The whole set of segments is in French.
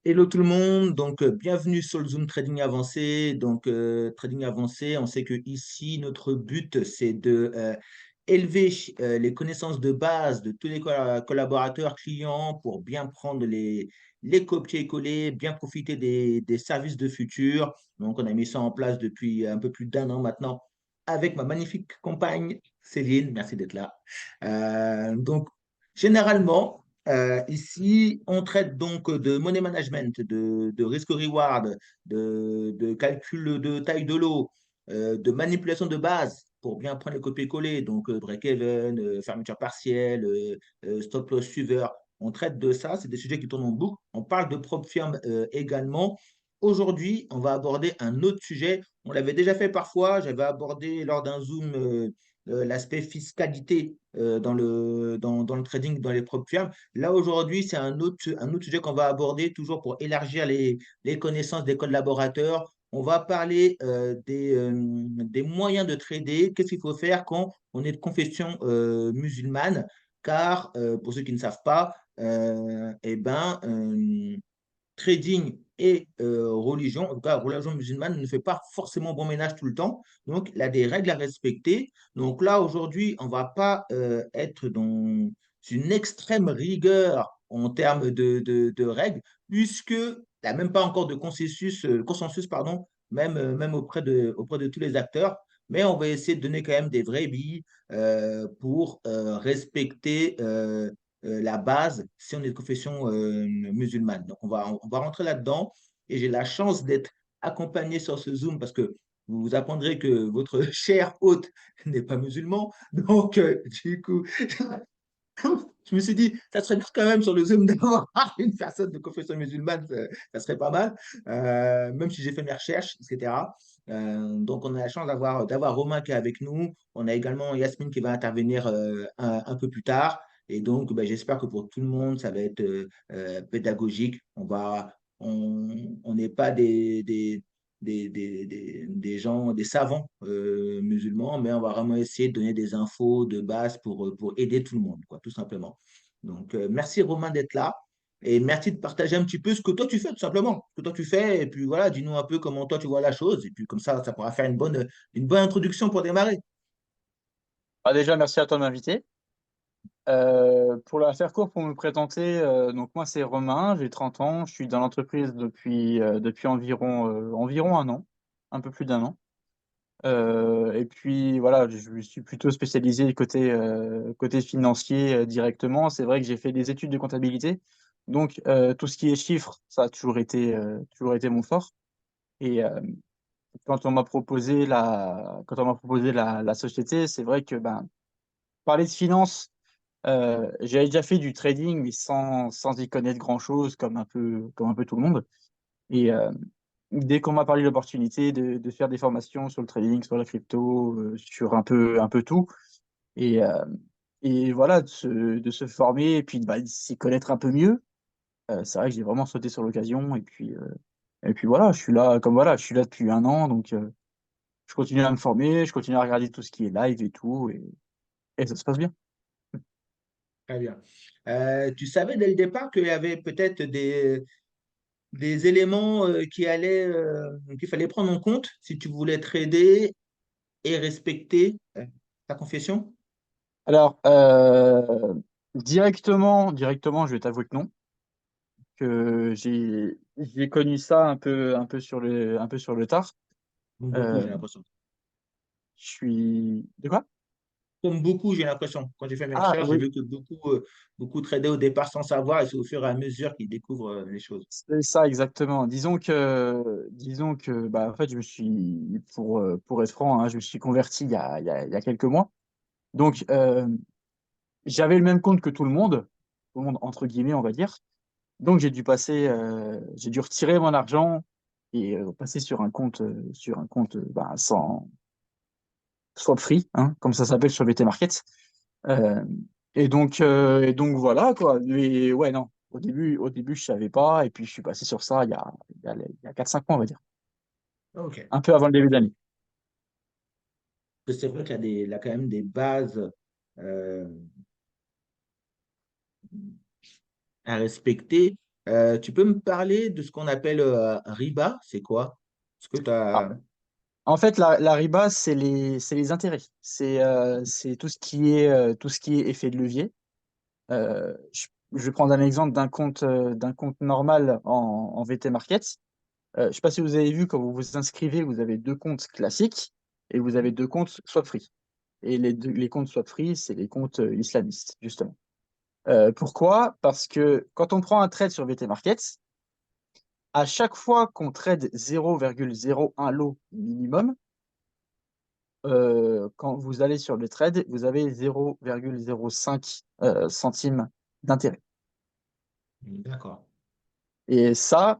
Hello tout le monde, donc bienvenue sur le Zoom Trading Avancé. Donc Trading Avancé, on sait que ici notre but c'est de élever les connaissances de base de tous les collaborateurs clients pour bien prendre les copier-coller, bien profiter des services de futur. Donc on a mis ça en place depuis un peu plus d'un an maintenant avec ma magnifique compagne Céline, merci d'être là. Donc généralement ici, on traite donc de money management, de risk-reward, de calcul de taille de lot, de manipulation de base pour bien prendre les copier-coller, donc break-even, fermeture partielle, stop loss suiveur. On traite de ça, c'est des sujets qui tournent en boucle. On parle de propre firme également. Aujourd'hui, on va aborder un autre sujet. On l'avait déjà fait parfois, j'avais abordé lors d'un Zoom l'aspect fiscalité dans le trading, dans les propres firmes. Là, aujourd'hui, c'est un autre sujet qu'on va aborder, toujours pour élargir les connaissances des collaborateurs. On va parler des moyens de trader, qu'est-ce qu'il faut faire quand on est de confession musulmane, car pour ceux qui ne savent pas, trading et religion, en tout cas religion musulmane, ne fait pas forcément bon ménage tout le temps. Donc, il y a des règles à respecter. Donc là, aujourd'hui, on ne va pas être dans une extrême rigueur en termes de règles, puisqu'il n'y a même pas encore de consensus pardon, même auprès de tous les acteurs. Mais on va essayer de donner quand même des vraies billes pour respecter la base si on est de confession musulmane. Donc, on va rentrer là-dedans et j'ai la chance d'être accompagné sur ce Zoom parce que vous apprendrez que votre cher hôte n'est pas musulman. Donc, du coup, je me suis dit, ça serait bien quand même sur le Zoom d'avoir une personne de confession musulmane, ça serait pas mal, même si j'ai fait mes recherches, etc. Donc, on a la chance d'avoir Romain qui est avec nous. On a également Yasmine qui va intervenir un peu plus tard. Et donc, ben, j'espère que pour tout le monde, ça va être pédagogique. On n'est pas des gens, des savants musulmans, mais on va vraiment essayer de donner des infos de base pour aider tout le monde, quoi, tout simplement. Donc, merci Romain d'être là et merci de partager un petit peu ce que toi tu fais, tout simplement. Ce que toi tu fais, et puis voilà, dis-nous un peu comment toi tu vois la chose, et puis comme ça pourra faire une bonne introduction pour démarrer. Déjà, merci à toi de m'inviter. Pour la faire court, pour me présenter, donc moi c'est Romain, j'ai 30 ans, je suis dans l'entreprise depuis environ un an, un peu plus d'un an. Et puis voilà, je me suis plutôt spécialisé côté financier directement. C'est vrai que j'ai fait des études de comptabilité, donc tout ce qui est chiffres, ça a toujours été mon fort. Et quand on m'a proposé la société, c'est vrai que ben, parler de finance. J'avais déjà fait du trading, mais sans y connaître grand-chose, comme un peu tout le monde. Et dès qu'on m'a parlé de l'opportunité de faire des formations sur le trading, sur la crypto, sur un peu tout, et, euh, et voilà, de se former et puis bah, de s'y connaître un peu mieux, c'est vrai que j'ai vraiment sauté sur l'occasion. Et puis voilà, je suis là depuis un an, donc je continue à me former, je continue à regarder tout ce qui est live et tout, et ça se passe bien. Très bien. Tu savais dès le départ qu'il y avait peut-être des éléments qu'il fallait prendre en compte si tu voulais trader et respecter ta confession? Alors, directement, je vais t'avouer que non, que j'ai connu ça un peu sur le tard. Comme beaucoup, Euh, j'ai l'impression. je suis... De quoi? Comme beaucoup, j'ai l'impression. Quand j'ai fait mes Ah recherches, j'ai oui, vu que beaucoup tradaient au départ sans savoir et c'est au fur et à mesure qu'ils découvrent les choses. c'est ça exactement. Disons que bah, en fait, pour être franc, hein, je me suis converti il y a quelques mois. Donc, j'avais le même compte que tout le monde entre guillemets, on va dire. Donc, j'ai dû retirer mon argent et passer sur un compte bah, swap free, hein, comme ça s'appelle sur BT Market. Euh, et donc voilà quoi. Mais ouais, non. Au début, je savais pas. Et puis, je suis passé sur ça il y a 4-5 mois, on va dire. Ok. Un peu avant le début de l'année. C'est vrai il y a quand même des bases euh, à respecter. Tu peux me parler de ce qu'on appelle riba? C'est quoi? Est-ce que tu Ah, as... en fait, la riba, c'est les intérêts. C'est tout ce qui est effet de levier. Je vais prendre un exemple d'un compte normal en VT Markets. Je ne sais pas si vous avez vu, quand vous vous inscrivez, vous avez deux comptes classiques et vous avez deux comptes swap free. Et les comptes swap free, c'est les comptes islamistes, justement. Pourquoi? Parce que quand on prend un trade sur VT Markets, à chaque fois qu'on trade 0,01 lot minimum, quand vous allez sur le trade, vous avez 0,05 centimes d'intérêt. D'accord. Et ça,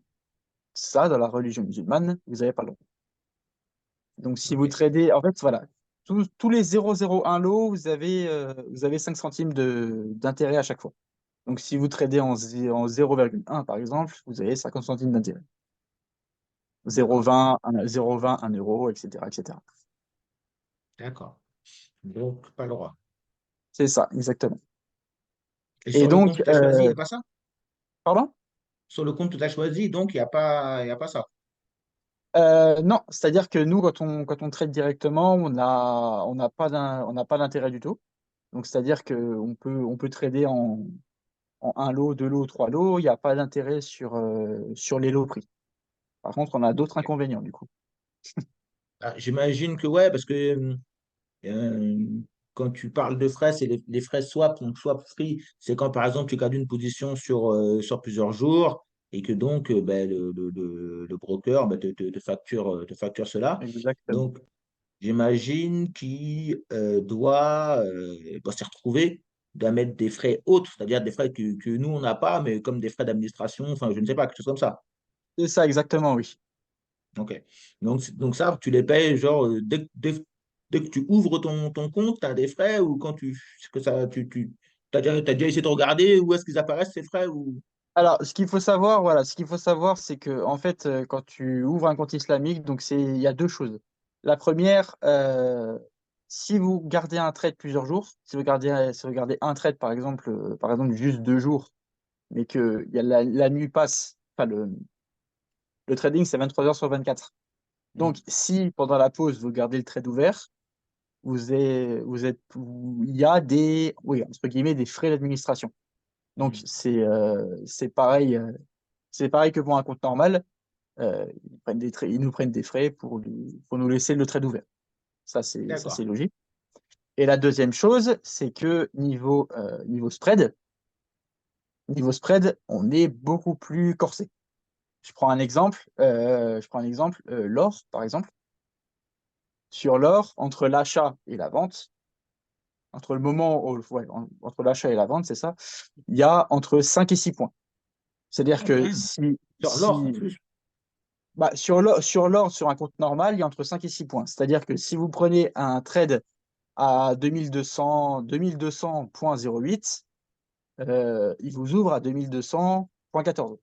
dans la religion musulmane, vous n'avez pas le droit. Donc, si vous OK. tradez, en fait, voilà, tous les 0,01 lots, vous avez 5 centimes d'intérêt à chaque fois. Donc, si vous tradez en 0,1, par exemple, vous avez 50 centimes d'intérêt. D'accord. 0,20, 1 euro, etc., etc. D'accord. Donc, pas le droit. C'est ça, exactement. Et Et sur le donc, compte que tu as choisi, il n'y a pas ça? pardon? Sur le compte que tu as choisi, donc, il y a pas ça. Non, c'est-à-dire que nous, quand on trade directement, on n'a pas d'intérêt du tout. Donc, c'est-à-dire on peut trader en un lot, deux lots, trois lots, il n'y a pas d'intérêt sur les lots pris. Par contre, on a d'autres OK. inconvénients, du coup. Ah, j'imagine que, ouais, parce que euh, quand tu parles de frais, c'est les frais swap. Donc, swap free, c'est quand, par exemple, tu gardes une position sur plusieurs jours et que donc, ben, le broker ben, te facture cela. Exactement. Donc, j'imagine qu'il doit s'y retrouver, doit mettre des frais autres, c'est-à-dire des frais que nous, on n'a pas, mais comme des frais d'administration, enfin, je ne sais pas, quelque chose comme ça. C'est ça, exactement, oui. OK. Donc ça, tu les payes, genre, dès que tu ouvres ton compte, tu as des frais ou quand que ça, t'as déjà essayé de regarder où est-ce qu'ils apparaissent, ces frais ou... Alors, ce qu'il faut savoir, voilà, ce qu'il faut savoir, c'est que en fait, quand tu ouvres un compte islamique, il y a deux choses. La première, si vous gardez un trade plusieurs jours, si vous gardez un trade par exemple juste 2 jours, mais que la nuit passe, enfin le trading c'est 23 heures sur 24. Donc, si pendant la pause vous gardez le trade ouvert, il y a oui, entre guillemets, des frais d'administration. Donc, Mhm. c'est pareil que pour un compte normal. Ils nous prennent des frais pour nous laisser le trade ouvert. Ça, D'accord. c'est logique. Et la deuxième chose, c'est que niveau spread, on est beaucoup plus corsé. L'or, par exemple. Sur l'or, entre l'achat et la vente, entre le moment où, ouais, entre l'achat et la vente, c'est ça, il y a entre 5 et 6 points. C'est-à-dire Ah, quand que même. Sur l'or en plus. sur l'or, sur un compte normal, il y a entre 5 et 6 points. C'est-à-dire que si vous prenez un trade à 2200,08, il vous ouvre à 2200,14.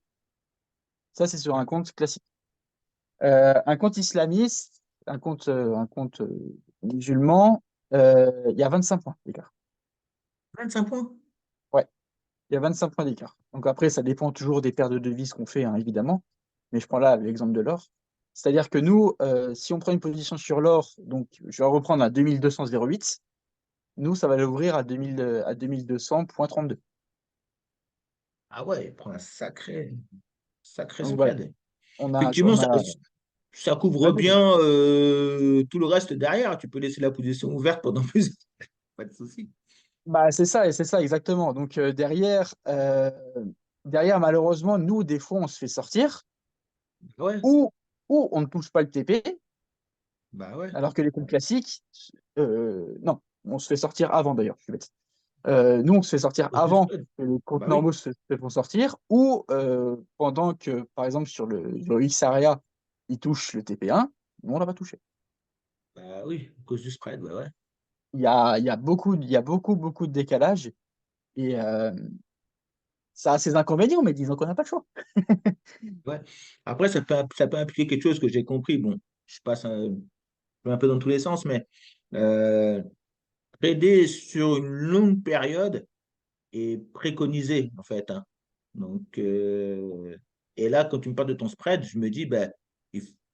Ça, c'est sur un D'accord. compte classique. Un compte islamiste, un compte musulman, il y a 25 points d'écart. 25 points. Ouais, il y a 25 points d'écart. Donc après, ça dépend toujours des paires de devises qu'on fait, hein, évidemment. Mais je prends là l'exemple de l'or. C'est-à-dire que nous, si on prend une position sur l'or, donc je vais reprendre à 2200,08, nous, ça va l'ouvrir à 2200,32. Ah ouais, il prend un sacré Donc voilà, spread. on Effectivement, a... ça couvre Ouais, vas-y. bien tout le reste derrière. Tu peux laisser la position ouverte pendant plus. Pas de souci. Bah, c'est ça, exactement. Donc derrière, malheureusement, nous, des fois, on se fait sortir Ouais, ou, ou on ne touche pas le TP, bah ouais. alors que les comptes classiques, non, on se fait sortir avant d'ailleurs, je suis bête. Nous, on se fait sortir Cause du avant spread. que les comptes Bah oui. normaux se font sortir, ou pendant que, par exemple, sur le XAREA, il touche le TP1, nous, on l'a pas touché. Bah oui, cause du spread, ouais, ouais. Il y a beaucoup, beaucoup de décalage, et ça a ses inconvénients, mais disons qu'on n'a pas le choix. Ouais. Après, ça peut impliquer quelque chose que j'ai compris. Bon, je passe un peu dans tous les sens, mais euh, trader sur une longue période est préconisé, en fait, hein. Donc, et là, quand tu me parles de ton spread, je me dis, ben,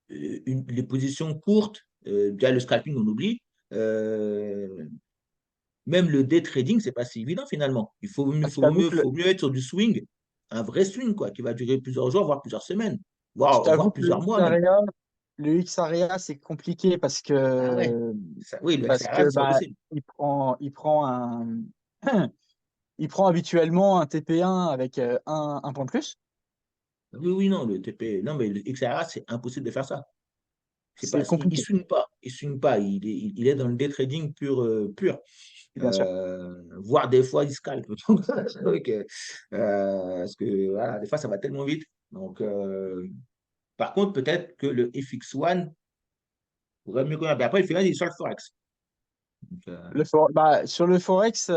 les positions courtes, déjà le scalping, on oublie. Euh, Même le day trading, c'est pas si évident finalement. Ah, je t'avoue que Faut mieux être sur du swing, un vrai swing, quoi, qui va durer plusieurs jours, voire plusieurs semaines, je voire t'avoue que plusieurs mois même. Le X-Area, c'est compliqué Ah ouais, oui, le parce XRA, que c'est pas bah, possible. il prend il prend habituellement un TP1 avec un point de plus. Oui, oui, non, le TP, non, mais le XRA, c'est impossible de faire ça. C'est pas, C'est compliqué, il swing pas, il est dans le day trading pur, pur. bien sûr. Voire des fois, il scalpe. Donc, c'est vrai que, parce que voilà, des fois, ça va tellement vite. Donc, par contre, peut-être que le FX1 pourrait mieux connaître. Mais après, le final, il est sur le Forex. Donc, Sur le Forex, ouais,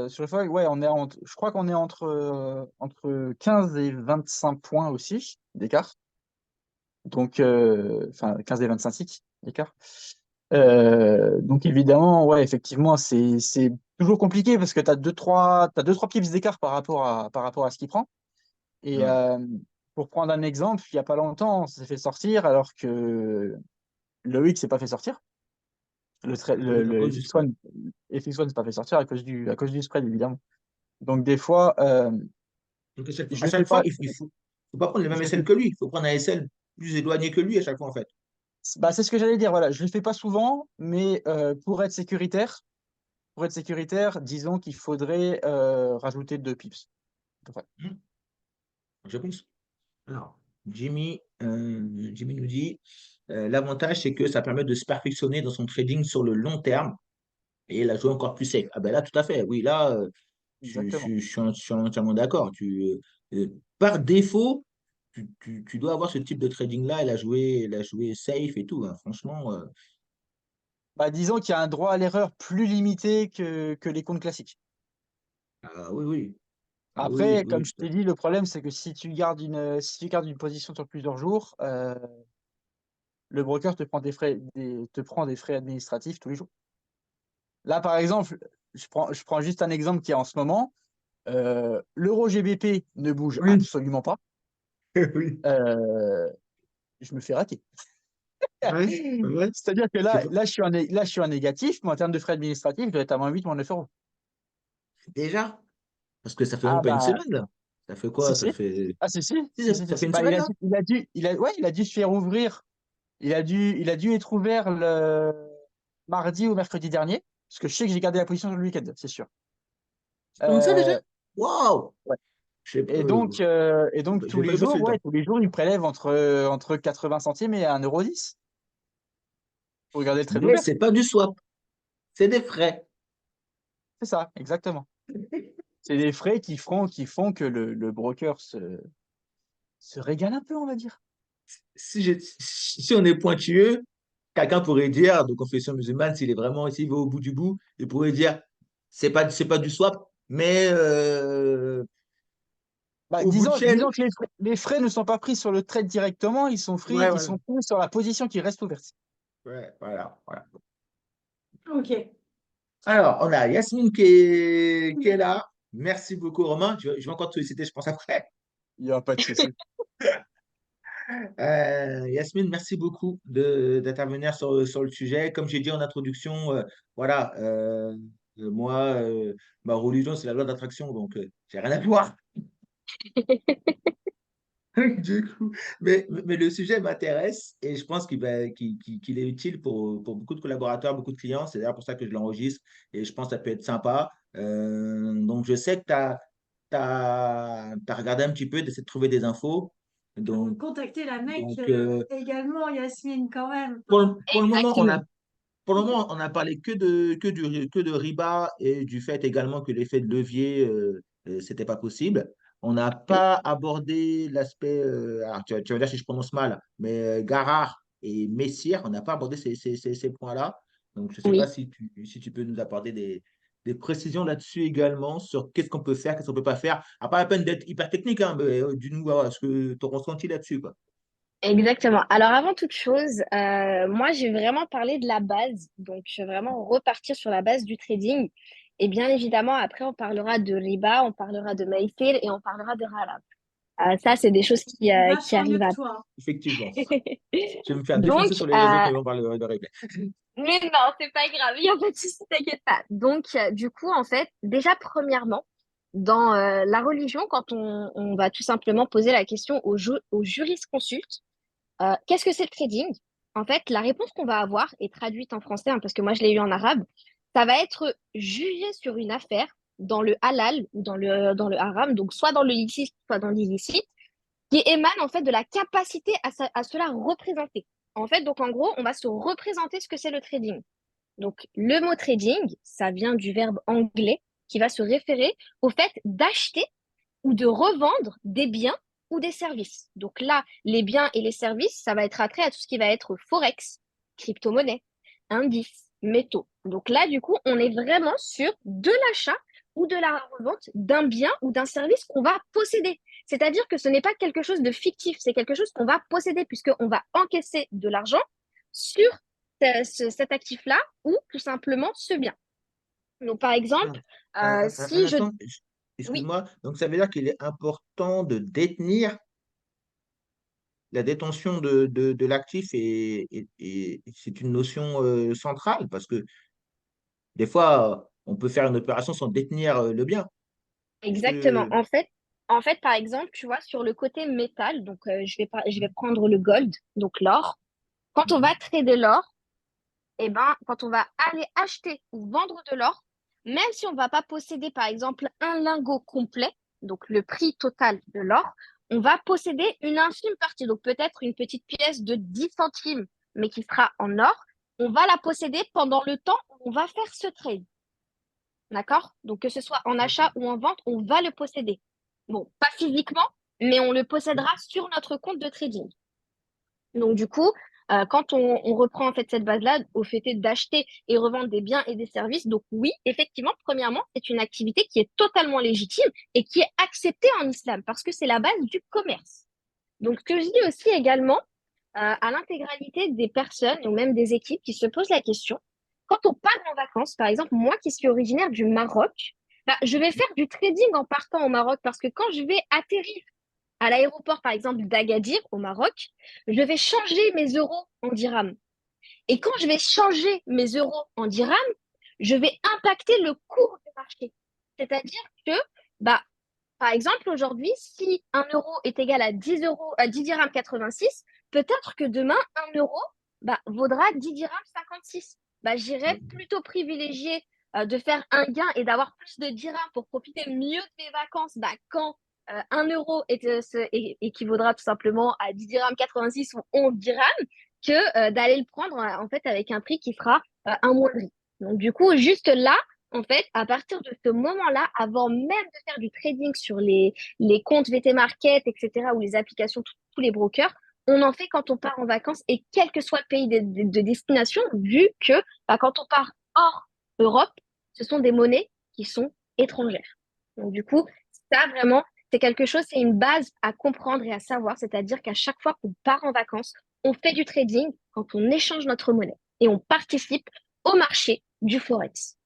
je crois qu'on est entre 15 et 25 points aussi d'écart. Donc, enfin, 15 et 25 ticks d'écart. Donc évidemment, ouais, effectivement, c'est toujours compliqué parce que t'as deux, trois pips d'écart par rapport à ce qu'il prend. Et ouais. pour prendre un exemple, il n'y a pas longtemps, on s'est fait sortir alors que le X s'est pas fait sortir. Oui, à Le cause du spread. FX1 s'est pas fait sortir à cause du spread, évidemment. Donc des fois, Donc, je à le fais chaque pas, fois, faut pas prendre le je même le fais, SL que lui. Il faut prendre un SL plus éloigné que lui à chaque fois, en fait. bah, c'est ce que j'allais dire, voilà, je le fais pas souvent, mais pour être sécuritaire, disons qu'il faudrait rajouter 2 pips. À peu près. Hmm, je pense. Alors, Jimmy nous dit, l'avantage, c'est que ça permet de se perfectionner dans son trading sur le long terme et la jouer encore plus safe. Ah ben là, tout à fait. Oui, là, Exactement. je suis entièrement d'accord. Par défaut, tu dois avoir ce type de trading-là et la jouer safe et tout, hein. Franchement, Bah, disons qu'il y a un droit à l'erreur plus limité que les comptes classiques. ah oui, oui. Ah oui, oui, Après, oui, comme oui, je tout à t'ai fait. dit, le problème, c'est que si tu gardes une position sur plusieurs jours, le broker te prend des frais administratifs tous les jours. Là, par exemple, je prends juste un exemple qui est en ce moment. L'euro GBP ne bouge Oui, absolument pas. oui. Euh, je me fais raquer. Ouais, ouais. C'est-à-dire que C'est pas- là, je suis en négatif, mais en termes de frais administratifs, je dois être à -8, -9 euros. Déjà, parce que ça fait même Ah pas une bah, semaine, là. Ça fait si, quoi? Ça si. fait. Ah, si, si, Si, si, si, si, ça fait si. une Bah, semaine, là? il a dû se faire ouvrir. Il a dû être ouvert le mardi ou mercredi dernier, parce que je sais que j'ai gardé la position sur le week-end, c'est sûr. C'est comme ça, déjà? Euh, Waouh! ouais. Je sais pas, Et donc j'ai pas eu bossé le temps. tous les jours, il prélève entre 80 centimes et 1,10 € pour garder le trade Mais ouvert. c'est pas du swap, c'est des frais. C'est ça, exactement. C'est des frais qui font que le broker se régale un peu, on va dire. Si on est pointilleux, quelqu'un pourrait dire, de confession musulmane, s'il va au bout du bout, il pourrait dire, c'est pas du swap, mais Bah, au bout de chaîne. disons que les frais ne sont pas pris sur le trade directement, Ouais, ils voilà. sont pris sur la position qui reste ouverte. Ouais, voilà, voilà. Ok. Alors, on a Yasmine qui est là. Merci beaucoup, Romain. Je vais encore te solliciter, je pense, après. Il n'y a pas de souci. Yasmine, merci beaucoup d'intervenir sur le sujet. Comme j'ai dit en introduction, voilà, moi, ma religion, c'est la loi d'attraction, donc j'ai rien à voir. Du coup, mais le sujet m'intéresse et je pense qu'il est utile pour beaucoup de collaborateurs, beaucoup de clients. C'est d'ailleurs pour ça que je l'enregistre et je pense que ça peut être sympa. Donc, je sais que tu as regardé un petit peu, d'essayer de trouver des infos. Donc, Contacter la mec donc également, Yasmine, quand même. pour le moment, Exactement. pour le moment, on a parlé que de riba et du fait également que l'effet de levier, c'était pas possible. On n'a Oui, pas abordé l'aspect, alors tu vas dire si je prononce mal, mais Garard et Messire, on n'a pas abordé ces points-là. Donc, je ne sais pas Oui, si tu peux nous apporter des précisions là-dessus également sur qu'est-ce qu'on peut faire, qu'est-ce qu'on ne peut pas faire. À pas la peine d'être hyper technique, hein, mais dis-nous voilà, ce que ton ressenti là-dessus, quoi. exactement. Alors avant toute chose, moi j'ai vraiment parlé de la base, donc je vais vraiment repartir sur la base du trading. Et bien évidemment, après, on parlera de riba, on parlera de maïsir et on parlera de halal. Ça, c'est des choses C'est qui vachement mieux arrivent que à... toi. Effectivement. Je vais me faire défoncer Donc, sur les réseaux quand ils vont parler de règles. mais non, c'est pas grave, il n'y a pas de souci, t'inquiète pas. Donc, du coup, en fait, déjà, premièrement, dans la religion, quand on va tout simplement poser la question aux jurisconsultes, qu'est-ce que c'est le trading? En fait, la réponse qu'on va avoir est traduite en français, hein, parce que moi, je l'ai eu en arabe. Ça va être juger sur une affaire dans le halal ou dans le haram, donc soit dans le licite, soit dans l'illicite, qui émane en fait de la capacité à se la représenter. En fait, donc en gros, on va se représenter ce que c'est le trading. Donc, le mot trading, ça vient du verbe anglais qui va se référer au fait d'acheter ou de revendre des biens ou des services. Donc là, les biens et les services, ça va être attrait à tout ce qui va être forex, crypto-monnaie, indices, métaux. Donc là, du coup, on est vraiment sur de l'achat ou de la revente d'un bien ou d'un service qu'on va posséder. C'est-à-dire que ce n'est pas quelque chose de fictif, c'est quelque chose qu'on va posséder puisqu'on va encaisser de l'argent sur cet actif-là ou tout simplement ce bien. Donc, par Ah, exemple, un si je... instant, Oui, excuse-moi. Donc, ça veut dire qu'il est important de détenir la détention de l'actif et c'est une notion centrale parce que des fois, on peut faire une opération sans détenir le bien. Est-ce exactement. que... En fait, par exemple, tu vois, sur le côté métal, donc je vais prendre le gold, donc l'or. Quand on va Mhm. trader l'or, eh ben, quand on va aller acheter ou vendre de l'or, même si on ne va pas posséder, par exemple, un lingot complet, donc le prix total de l'or, on va posséder une infime partie, donc peut-être une petite pièce de 10 centimes, mais qui sera en or. On va la posséder pendant le temps où on va faire ce trade. D'accord? Donc, que ce soit en achat D'accord. ou en vente, on va le posséder. Bon, pas physiquement, mais on le possédera sur notre compte de trading. Donc, du coup, quand on reprend en fait cette base-là au fait d'acheter et revendre des biens et des services, donc oui, effectivement, premièrement, c'est une activité qui est totalement légitime et qui est acceptée en islam parce que c'est la base du commerce. Donc, ce que je dis aussi également à l'intégralité des personnes ou même des équipes qui se posent la question, quand on part en vacances, par exemple, moi qui suis originaire du Maroc, bah, je vais faire du trading en partant au Maroc parce que quand je vais atterrir à l'aéroport, par exemple, d'Agadir au Maroc, je vais changer mes euros en dirhams. Et quand je vais changer mes euros en dirhams, je vais impacter le cours du marché. C'est-à-dire que, bah, par exemple, aujourd'hui, si un euro est égal à 10 euros, à 10 dirhams 86, peut-être que demain, un euro bah, vaudra 10 dirhams 56. Bah, j'irais plutôt privilégier de faire un gain et d'avoir plus de dirhams pour profiter mieux de mes vacances bah, quand un euro équivaudra tout simplement à 10 dirhams 86 ou 11 dirhams que d'aller le prendre en fait avec un prix qui sera un moindri. Donc du coup, juste là, en fait, à partir de ce moment-là, avant même de faire du trading sur les comptes VT Market, etc., ou les applications, tous les brokers, on en fait quand on part en vacances et quel que soit le pays de destination, vu que bah, quand on part hors Europe, ce sont des monnaies qui sont étrangères. Donc, du coup, ça vraiment, c'est quelque chose, c'est une base à comprendre et à savoir, c'est-à-dire qu'à chaque fois qu'on part en vacances, on fait du trading quand on échange notre monnaie et on participe au marché du Forex.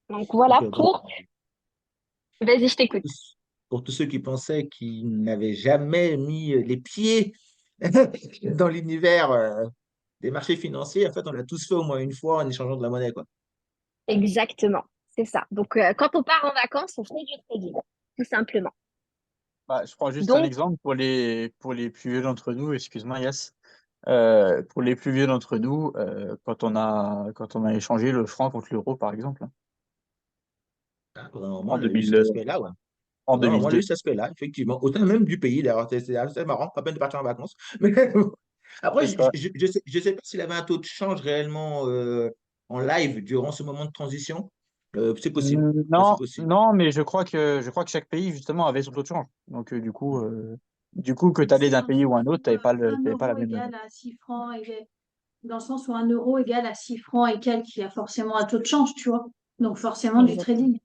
Donc Ok, voilà donc, pour... Vas-y, je pour t'écoute. tous, pour tous ceux qui pensaient qu'ils n'avaient jamais mis les pieds dans l'univers des marchés financiers, en fait, on l'a tous fait au moins une fois en échangeant de la monnaie, quoi. Exactement, c'est ça. Donc quand on part en vacances, on fait du trading, tout simplement. Bah, je prends juste un Donc, exemple pour les plus vieux d'entre nous, excuse-moi Yass. Pour les plus vieux d'entre nous, quand on a échangé le franc contre l'euro, par exemple, hein, Ah, au moins, en on a eu 2000, cet aspect-là, ouais. en Ouais, au moins, on a 2002. eu cet aspect-là, effectivement. Au sein même du pays, d'ailleurs, c'est assez marrant, pas peine de partir en vacances. Mais après, C'est ça. je sais pas s'il avait un taux de change réellement en live durant ce moment de transition. C'est possible. Ça, c'est Non, possible. non, mais je crois que chaque pays justement avait son taux de change. Donc du coup que tu allais C'est d'un dans le pays ou sens un autre, où un t'avais pas la euro même. égale à 6 francs, dans le sens où un euro égale à 6 francs et quelques, il y a forcément un taux de change, tu vois. Donc forcément du exactement, trading.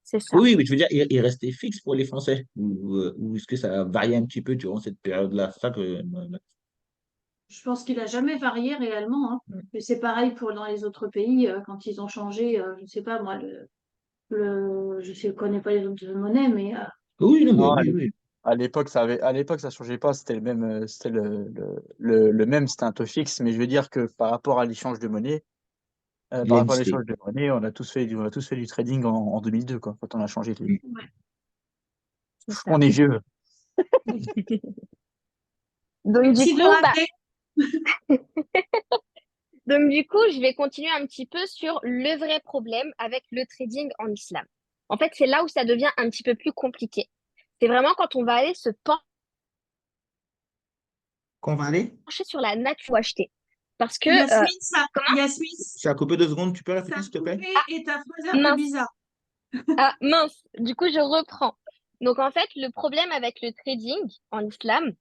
c'est ça. Oui, oui, mais je veux dire, il restait fixe pour les Français. Ou est-ce que ça variait un petit peu durant cette période-là? C'est ça que... Je pense qu'il a jamais varié réellement, hein. Mm. Mais c'est pareil pour dans les autres pays, quand ils ont changé, je sais pas moi, je connais pas les autres monnaies, mais Oui, non, mais Non, oui, oui. à l'époque, ça changeait pas, c'était le même, c'était le même, c'était un taux fixe, mais je veux dire que par rapport à l'échange de monnaie, Il par a rapport à existé. l'échange de monnaie, on a tous fait du trading en 2002, quoi, quand on a changé Mm. ouais. C'est ça. On est vieux. Donc du Merci de coup, le bah, rappeler. donc du coup, je vais continuer un petit peu sur le vrai problème avec le trading en islam. En fait, c'est là où ça devient un petit peu plus compliqué. C'est vraiment quand on va aller se Qu'on va aller? pencher sur la nature achetée. Parce que, Yasmine, Ça a coupé 2 secondes, tu peux ça répéter, a s'il te plaît? coupé ah, et ta phrase est un peu mince, bizarre. mince, du coup, je reprends. Donc en fait, le problème avec le trading en islam,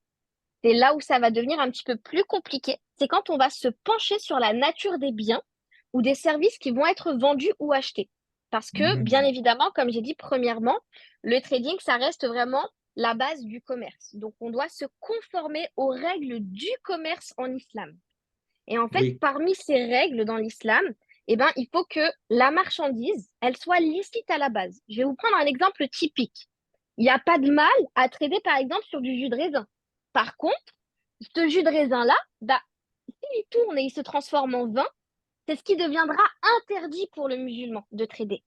c'est là où ça va devenir un petit peu plus compliqué. C'est quand on va se pencher sur la nature des biens ou des services qui vont être vendus ou achetés. Parce que, bien Mm. évidemment, comme j'ai dit premièrement, le trading, ça reste vraiment la base du commerce. Donc, on doit se conformer aux règles du commerce en islam. Et en fait, Oui, parmi ces règles dans l'islam, eh ben, il faut que la marchandise, elle soit licite à la base. Je vais vous prendre un exemple typique. Il n'y a pas de mal à trader, par exemple, sur du jus de raisin. Par contre, ce jus de raisin-là, bah, s'il tourne et il se transforme en vin, c'est ce qui deviendra interdit pour le musulman de trader.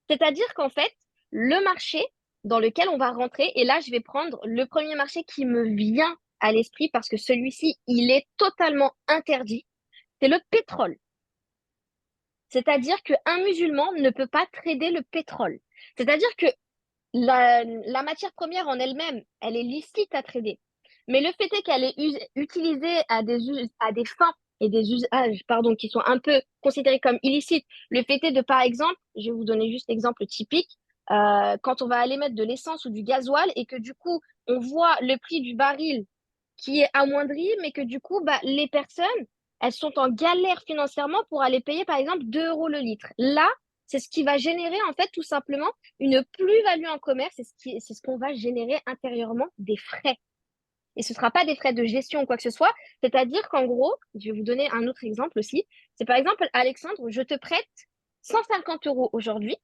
C'est-à-dire qu'en fait, le marché dans lequel on va rentrer, et là, je vais prendre le premier marché qui me vient à l'esprit parce que celui-ci, il est totalement interdit, c'est le pétrole. C'est-à-dire qu'un musulman ne peut pas trader le pétrole. C'est-à-dire que la matière première en elle-même, elle est licite à trader. Mais le fait est qu'elle est utilisée à des fins et des usages, pardon, qui sont un peu considérés comme illicites. Le fait est de, par exemple, je vais vous donner juste l'exemple typique, quand on va aller mettre de l'essence ou du gasoil et que du coup, on voit le prix du baril qui est amoindri, mais que du coup, bah, les personnes, elles sont en galère financièrement pour aller payer, par exemple, 2 euros le litre. Là, c'est ce qui va générer, en fait, tout simplement, une plus-value en commerce. C'est ce qu'on va générer intérieurement des frais. Et ce ne sera pas des frais de gestion ou quoi que ce soit. C'est-à-dire qu'en gros, je vais vous donner un autre exemple aussi. C'est par exemple, Alexandre, je te prête 150 euros aujourd'hui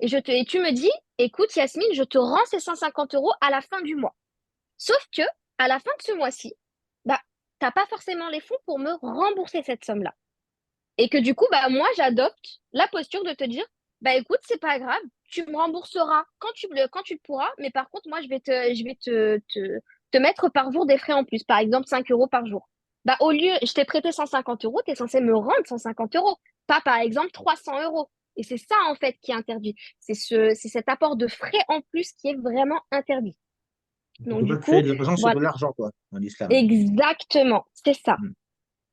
et tu me dis, écoute, Yasmine, je te rends ces 150 euros à la fin du mois. Sauf que, à la fin de ce mois-ci, bah, t'as pas forcément les fonds pour me rembourser cette somme-là. Et que du coup, bah, moi, j'adopte la posture de te dire, bah, écoute, c'est pas grave, tu me rembourseras quand tu le pourras, mais par contre, moi, te mettre par jour des frais en plus, par exemple 5 euros par jour. Bah, au lieu, je t'ai prêté 150 euros, tu es censé me rendre 150 euros, pas par exemple 300 euros. Et c'est ça, en fait, qui est interdit. C'est cet apport de frais en plus qui est vraiment interdit. on Donc, peut du pas créer coup, de l'argent sur voilà. de l'argent, quoi, en islam. Exactement, c'est ça. Mm.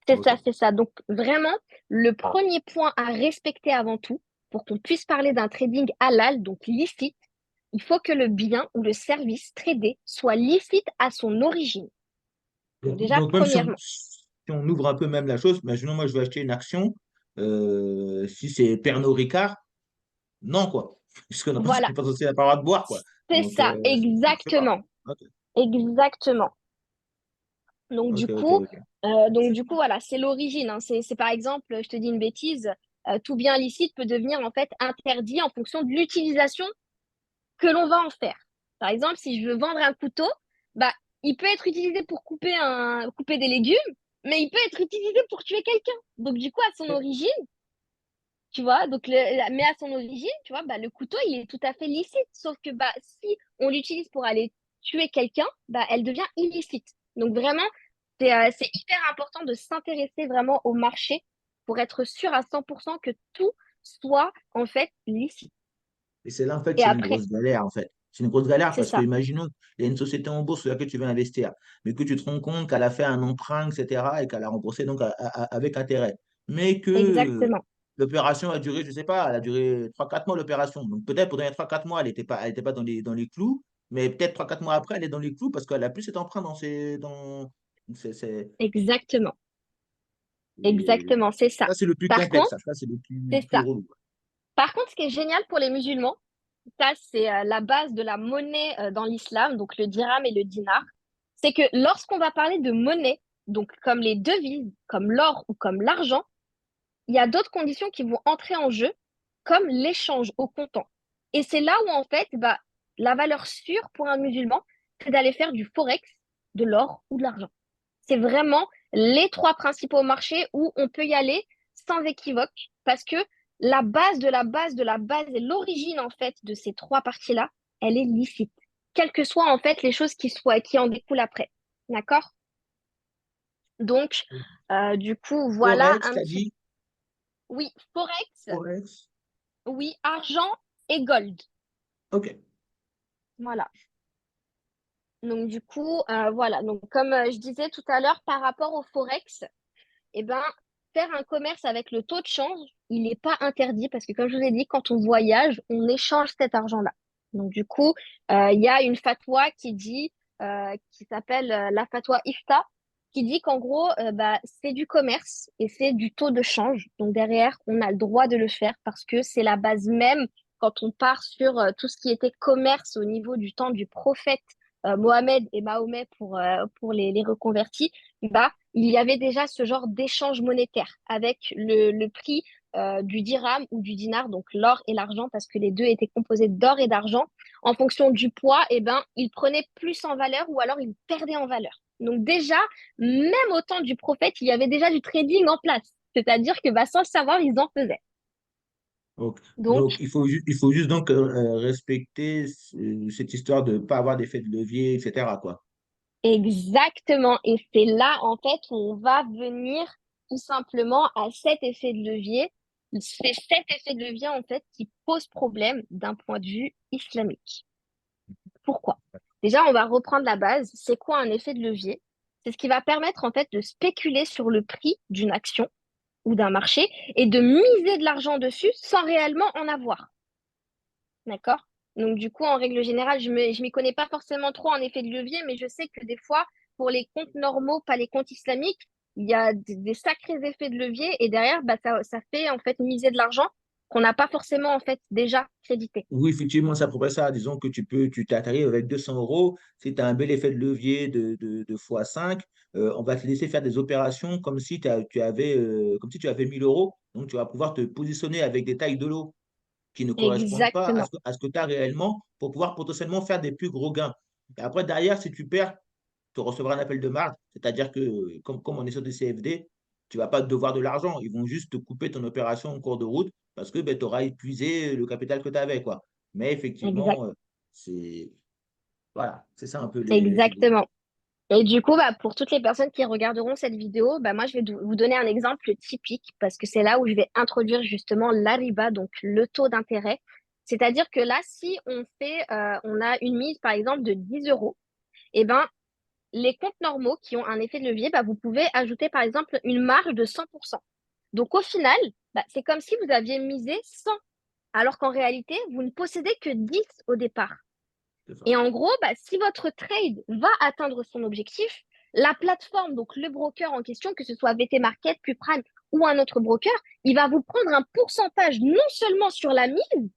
C'est Ok. ça, c'est ça. Donc, vraiment, le premier point à respecter avant tout, pour qu'on puisse parler d'un trading halal, donc licite, il faut que le bien ou le service tradé soit licite à son origine. Donc, déjà, Donc même premièrement. si on ouvre un peu même la chose, imaginons moi je vais acheter une action, si c'est Pernod Ricard, non quoi, puisqu'on n'a pas, on Voilà, n'est pas censé avoir le droit de boire quoi. c'est Donc ça, je sais pas. exactement. Ok, Exactement. Donc, ok, du ok, coup, ok. voilà, c'est l'origine, hein. C'est par exemple, je te dis une bêtise, tout bien licite peut devenir en fait interdit en fonction de l'utilisation que l'on va en faire. Par exemple, si je veux vendre un couteau, bah, il peut être utilisé pour couper des légumes, mais il peut être utilisé pour tuer quelqu'un. Donc, du coup, à son origine, tu vois, mais à son origine, tu vois, bah, le couteau, il est tout à fait licite. Sauf que bah, si on l'utilise pour aller tuer quelqu'un, bah, elle devient illicite. Donc, vraiment, c'est hyper important de s'intéresser vraiment au marché pour être sûr à 100% que tout soit en fait licite. Et c'est là en fait Et c'est une après, grosse galère en fait. C'est une grosse galère c'est parce que ça. imaginons, il y a une société en bourse sur laquelle tu veux investir, mais que tu te rends compte qu'elle a fait un emprunt, etc., et qu'elle a remboursé donc avec intérêt. Mais que Exactement. l'opération a duré, je ne sais pas, elle a duré 3 4 mois l'opération. Donc peut-être pendant les 3 4 mois, elle était pas dans les clous, mais peut-être 3 4 mois après, elle est dans les clous parce qu'elle a plus cet emprunt dans ses. Exactement. Et Exactement, c'est ça. ça, c'est le plus Par complexe, contre, ça, c'est le c'est plus ça. relou. Par contre, ce qui est génial pour les musulmans, ça, c'est la base de la monnaie dans l'islam, donc le dirham et le dinar, c'est que lorsqu'on va parler de monnaie donc comme les devises, comme l'or ou comme l'argent, il y a d'autres conditions qui vont entrer en jeu, comme l'échange au comptant. Et c'est là où, en fait, bah, la valeur sûre pour un musulman, c'est d'aller faire du forex, de l'or ou de l'argent. C'est vraiment les trois principaux marchés où on peut y aller sans équivoque, parce que la base de la base de la base et l'origine, en fait, de ces trois parties-là, elle est licite. Quelles que soient, en fait, les choses qui en découlent après. D'accord? Donc, du coup, voilà Forex, un t'as petit. dit? Oui, forex, Forex. oui, argent et gold. Ok. Voilà. Donc, du coup, voilà. Donc, comme je disais tout à l'heure, par rapport au forex, eh ben, faire un commerce avec le taux de change, il n'est pas interdit parce que, comme je vous ai dit, quand on voyage, on échange cet argent-là. Donc, du coup, il y a une fatwa qui s'appelle la fatwa IFTA, qui dit qu'en gros, bah, c'est du commerce et c'est du taux de change. Donc, derrière, on a le droit de le faire parce que c'est la base même quand on part sur tout ce qui était commerce au niveau du temps du prophète Mohamed et Mahomet pour les reconvertis. Bah, il y avait déjà ce genre d'échange monétaire avec le prix du dirham ou du dinar, donc l'or et l'argent, parce que les deux étaient composés d'or et d'argent. En fonction du poids, eh ben, ils prenaient plus en valeur ou alors ils perdaient en valeur. Donc déjà, même au temps du prophète, il y avait déjà du trading en place. C'est-à-dire que bah, sans le savoir, ils en faisaient. Donc, Donc, donc il faut juste donc respecter cette histoire de ne pas avoir d'effet de levier, etc., quoi. exactement. Et c'est là, en fait, où on va venir tout simplement à cet effet de levier. C'est cet effet de levier, en fait, qui pose problème d'un point de vue islamique. Pourquoi? Déjà, on va reprendre la base. C'est quoi un effet de levier? C'est ce qui va permettre, en fait, de spéculer sur le prix d'une action ou d'un marché et de miser de l'argent dessus sans réellement en avoir. D'accord? Donc, du coup, en règle générale, je m'y connais pas forcément trop en effet de levier, mais je sais que des fois, pour les comptes normaux, pas les comptes islamiques, il y a des sacrés effets de levier et derrière, bah, ça fait en fait miser de l'argent qu'on n'a pas forcément en fait déjà crédité. Oui, effectivement, c'est à peu près ça. Disons que tu t'arrives avec 200 euros. Si tu as un bel effet de levier de x5, on va te laisser faire des opérations comme si comme si tu avais 1000 euros. Donc, tu vas pouvoir te positionner avec des tailles de lot qui ne correspondent pas Exactement. à ce que tu as réellement pour pouvoir potentiellement faire des plus gros gains. Et après, derrière, si tu perds, tu recevras un appel de marge, c'est-à-dire que comme on est sur des CFD, tu ne vas pas devoir de l'argent. Ils vont juste te couper ton opération en cours de route parce que ben, tu auras épuisé le capital que tu avais, quoi. Mais Exact, effectivement, c'est voilà, c'est ça un peu l'effet de levier. exactement. Et du coup, bah, pour toutes les personnes qui regarderont cette vidéo, bah, moi, je vais vous donner un exemple typique parce que c'est là où je vais introduire justement la riba, donc le taux d'intérêt. C'est-à-dire que là, si on a une mise, par exemple, de 10 euros, eh ben, les comptes normaux qui ont un effet de levier, bah, vous pouvez ajouter, par exemple, une marge de 100%. Donc, au final, bah, c'est comme si vous aviez misé 100, alors qu'en réalité, vous ne possédez que 10 au départ. C'est ça. Et en gros, bah, si votre trade va atteindre son objectif, la plateforme, donc le broker en question, que ce soit VT Market, Qprime ou un autre broker, il va vous prendre un pourcentage non seulement sur la mise,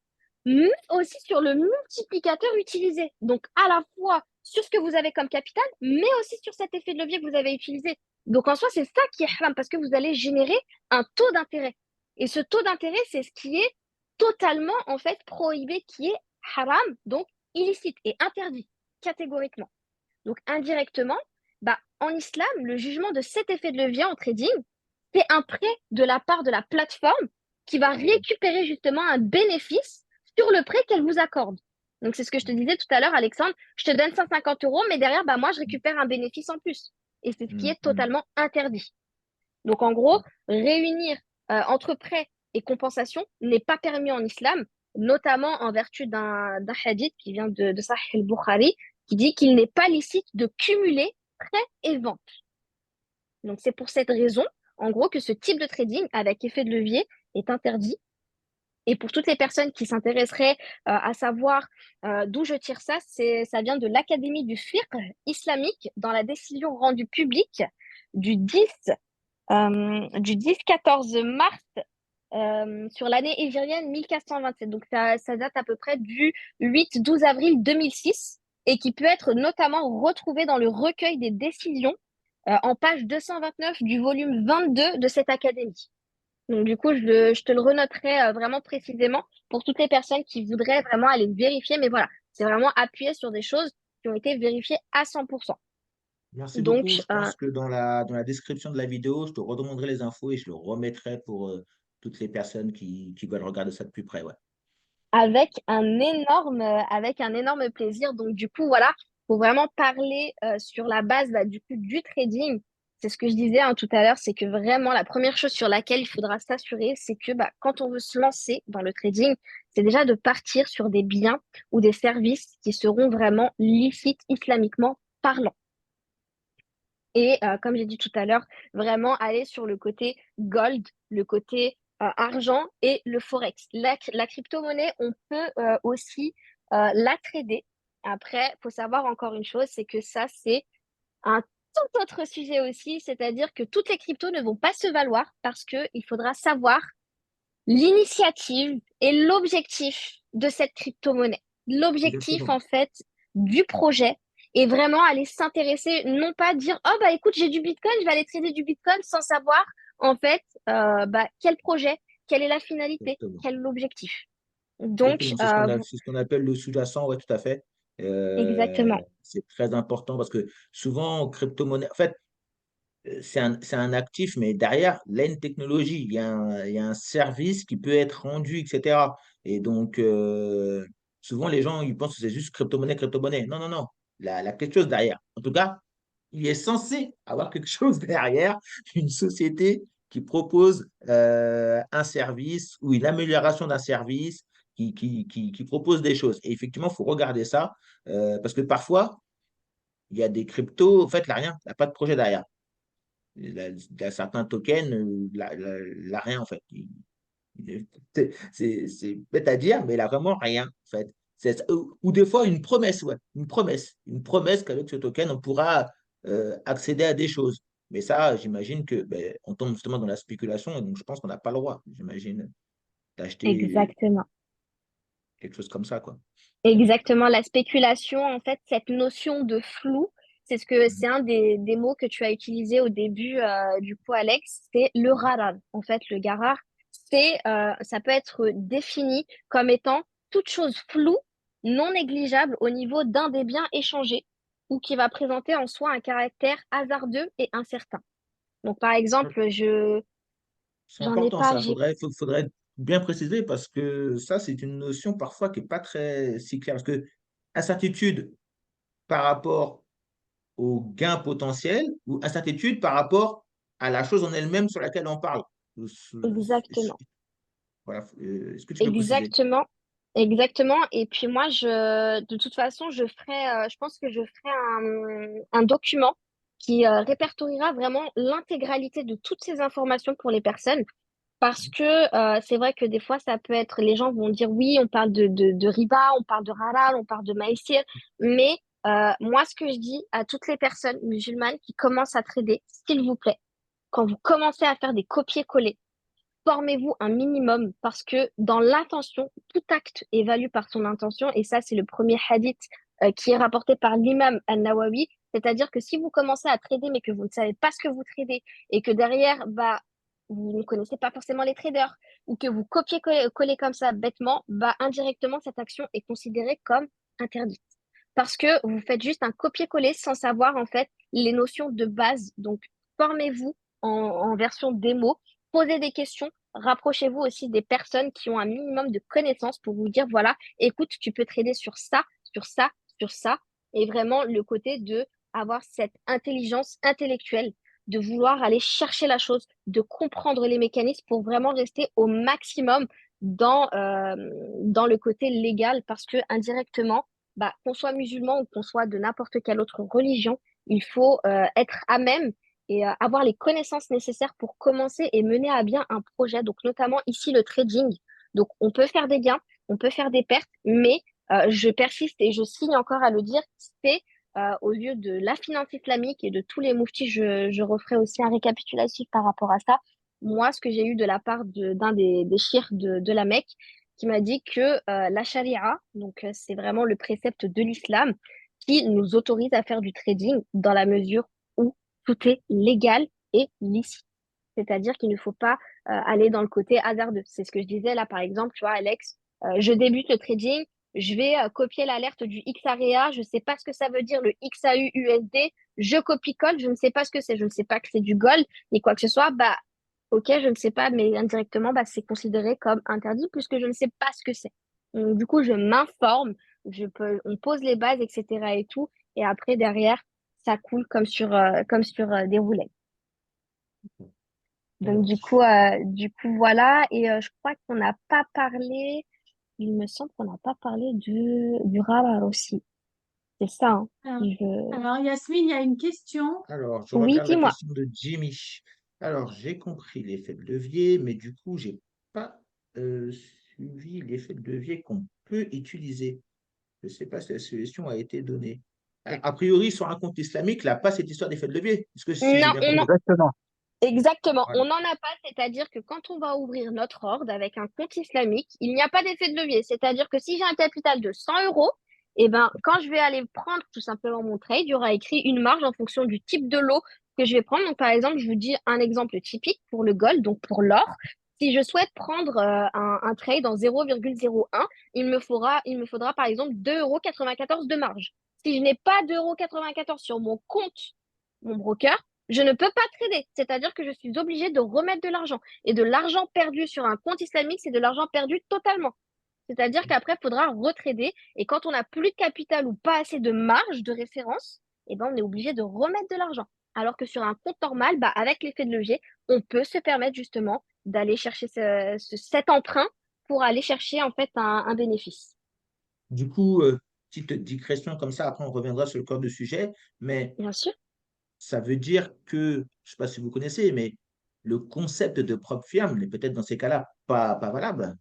mais aussi sur le multiplicateur utilisé. Donc à la fois sur ce que vous avez comme capital, mais aussi sur cet effet de levier que vous avez utilisé. Donc en soi, c'est ça qui est haram, parce que vous allez générer un taux d'intérêt. Et ce taux d'intérêt, c'est ce qui est totalement en fait prohibé, qui est haram, donc illicite et interdit catégoriquement. Donc indirectement, bah, en islam, le jugement de cet effet de levier en trading, c'est un prêt de la part de la plateforme qui va récupérer justement un bénéfice sur le prêt qu'elle vous accorde. Donc c'est ce que je te disais tout à l'heure, Alexandre, je te donne 150 euros, mais derrière, bah, moi, je récupère un bénéfice en plus. Et c'est ce qui est Mhm. totalement interdit. Donc en gros, réunir entre prêt et compensation n'est pas permis en islam, notamment en vertu d'un hadith qui vient de Sahih al-Bukhari, qui dit qu'il n'est pas licite de cumuler prêt et vente. Donc c'est pour cette raison, en gros, que ce type de trading avec effet de levier est interdit. Et pour toutes les personnes qui s'intéresseraient à savoir d'où je tire ça, ça vient de l'Académie du fiqh islamique dans la décision rendue publique du 10 mars sur l'année hégérienne 1427. Donc, ça date à peu près du 8-12 avril 2006 et qui peut être notamment retrouvé dans le recueil des décisions en page 229 du volume 22 de cette académie. Donc, du coup, je te le renoterai vraiment précisément pour toutes les personnes qui voudraient vraiment aller vérifier. Mais voilà, c'est vraiment appuyé sur des choses qui ont été vérifiées à 100%. Merci beaucoup. Donc, Je pense que dans la description de la vidéo, je te redemanderai les infos et je le remettrai pour toutes les personnes qui veulent regarder ça de plus près. Ouais. avec un énorme plaisir. Donc, du coup, voilà, faut vraiment parler sur la base bah, du coup du trading. C'est ce que je disais tout à l'heure, c'est que vraiment la première chose sur laquelle il faudra s'assurer, c'est que bah, quand on veut se lancer dans le trading, c'est déjà de partir sur des biens ou des services qui seront vraiment licites islamiquement parlant. Et comme j'ai dit tout à l'heure, vraiment aller sur le côté gold, le côté argent et le forex. La crypto-monnaie, on peut aussi la trader. Après, il faut savoir encore une chose, c'est que ça, c'est un tout autre sujet aussi, c'est-à-dire que toutes les cryptos ne vont pas se valoir parce qu'il faudra savoir l'initiative et l'objectif de cette crypto-monnaie. L'objectif, Exactement. en fait, du projet est vraiment aller s'intéresser, non pas dire, oh, bah, écoute, j'ai du Bitcoin, je vais aller trader du Bitcoin sans savoir, en fait, bah, quel projet, quelle est la finalité, Exactement. quel est l'objectif. Donc, Exactement. C'est ce qu'on appelle le sous-jacent, ouais, tout à fait. exactement, C'est très important parce que souvent, en crypto-monnaie, en fait, c'est un actif, mais derrière, il y a une technologie, il y a un service qui peut être rendu, et cetera. Et donc, souvent, les gens, ils pensent que c'est juste crypto-monnaie, crypto-monnaie. Non, non, non. Il y a quelque chose derrière. En tout cas, il est censé avoir quelque chose derrière, une société qui propose un service ou une amélioration d'un service, qui propose des choses. Et effectivement, il faut regarder ça, parce que parfois, il y a des cryptos, en fait, il n'y a rien, il n'y a pas de projet derrière. Il y a certains tokens, il n'a rien en fait. C'est bête à dire, mais il n'a vraiment rien en fait. Ou des fois une promesse, ouais, une promesse qu'avec ce token, on pourra accéder à des choses. Mais ça, j'imagine que on tombe justement dans la spéculation, et donc je pense qu'on n'a pas le droit, j'imagine, d'acheter exactement. quelque chose comme ça, quoi. Exactement, la spéculation, en fait, cette notion de flou, Mhm. c'est un des mots que tu as utilisé au début, du coup, Alex, c'est le gharar. En fait, le gharar, ça peut être défini comme étant toute chose floue, non négligeable au niveau d'un des biens échangés ou qui va présenter en soi un caractère hasardeux et incertain. Donc, par exemple, C'est j'en ai important pas, ça, faudrait bien préciser parce que ça, c'est une notion parfois qui n'est pas très si claire. Parce que incertitude par rapport au gain potentiel ou incertitude par rapport à la chose en elle-même sur laquelle on parle. exactement. Voilà, est-ce que tu peux préciser? Exactement, exactement. Et puis moi, de toute façon, je pense que je ferai un document qui répertoriera vraiment l'intégralité de toutes ces informations pour les personnes. Parce que c'est vrai que des fois, ça peut être, les gens vont dire oui, on parle de riba, on parle de halal, on parle de maïsir. Mais moi, ce que je dis à toutes les personnes musulmanes qui commencent à trader, s'il vous plaît, quand vous commencez à faire des copier-coller, formez-vous un minimum parce que dans l'intention, tout acte est valu par son intention et ça, c'est le premier hadith qui est rapporté par l'imam An-Nawawi. C'est-à-dire que si vous commencez à trader mais que vous ne savez pas ce que vous tradez et que derrière, bah, vous ne connaissez pas forcément les traders ou que vous copiez-collez comme ça bêtement, bah, indirectement, cette action est considérée comme interdite. Parce que vous faites juste un copier-coller sans savoir en fait les notions de base. Donc, formez-vous en version démo, posez des questions, rapprochez-vous aussi des personnes qui ont un minimum de connaissances pour vous dire, voilà, écoute, tu peux trader sur ça, sur ça, sur ça. Et vraiment le côté de avoir cette intelligence intellectuelle, de vouloir aller chercher la chose, de comprendre les mécanismes pour vraiment rester au maximum dans le côté légal parce que indirectement, bah, qu'on soit musulman ou qu'on soit de n'importe quelle autre religion, il faut être à même et avoir les connaissances nécessaires pour commencer et mener à bien un projet. Donc, notamment ici, le trading. Donc, on peut faire des gains, on peut faire des pertes, mais je persiste et je signe encore à le dire, c'est au lieu de la finance islamique et de tous les mouftis, je referai aussi un récapitulatif par rapport à ça. Moi, ce que j'ai eu de la part d'un des chirs de la Mecque, qui m'a dit que la charia, donc c'est vraiment le précepte de l'islam, qui nous autorise à faire du trading dans la mesure où tout est légal et licite. C'est-à-dire qu'il ne faut pas aller dans le côté hasardeux. C'est ce que je disais là, par exemple, tu vois, Alex, je débute le trading, je vais copier l'alerte du XAREA, je ne sais pas ce que ça veut dire, le XAU-USD, je copie-colle, je ne sais pas ce que c'est, je ne sais pas que c'est du gold, ni quoi que ce soit, bah, ok, je ne sais pas, mais indirectement, bah, c'est considéré comme interdit puisque je ne sais pas ce que c'est. Donc, du coup, je m'informe, on pose les bases, etc. et tout, et après, derrière, ça coule comme sur des roulettes. Donc, Alors, du coup, voilà. Et je crois qu'on n'a pas parlé, il me semble qu'on n'a pas parlé du RAL aussi. C'est ça, hein. Alors, Si je- alors, Yasmine, il y a une question. je Oui, regarde la dis-moi. question de Jimmy. Alors, j'ai compris l'effet de levier, mais du coup, j'ai pas suivi l'effet de levier qu'on peut utiliser. Je ne sais pas si la solution a été donnée. A priori, sur un compte islamique, il n'a pas cette histoire d'effet de levier. Est-ce que si j'ai Non, bien on en- compris? Exactement. exactement. Voilà. On n'en a pas, c'est-à-dire que quand on va ouvrir notre ordre avec un compte islamique, il n'y a pas d'effet de levier. C'est-à-dire que si j'ai un capital de 100 euros, eh ben, quand je vais aller prendre tout simplement mon trade, il y aura écrit une marge en fonction du type de lot que je vais prendre. Donc, par exemple, je vous dis un exemple typique pour le gold, donc pour l'or. Si je souhaite prendre un trade en 0,01, il me faudra par exemple 2,94 € de marge. Si je n'ai pas 2,94 € sur mon compte, mon broker, je ne peux pas trader. C'est-à-dire que je suis obligée de remettre de l'argent. Et de l'argent perdu sur un compte islamique, c'est de l'argent perdu totalement. C'est-à-dire qu'après, il faudra retrader. Et quand on n'a plus de capital ou pas assez de marge de référence, eh ben, on est obligé de remettre de l'argent. Alors que sur un compte normal, bah, avec l'effet de levier, on peut se permettre justement d'aller chercher cet emprunt pour aller chercher en fait un bénéfice. Du coup, petite digression comme ça, après on reviendra sur le corps du sujet, mais Bien sûr. ça veut dire que, je ne sais pas si vous connaissez, mais le concept de propre firme n'est peut-être dans ces cas-là pas valable.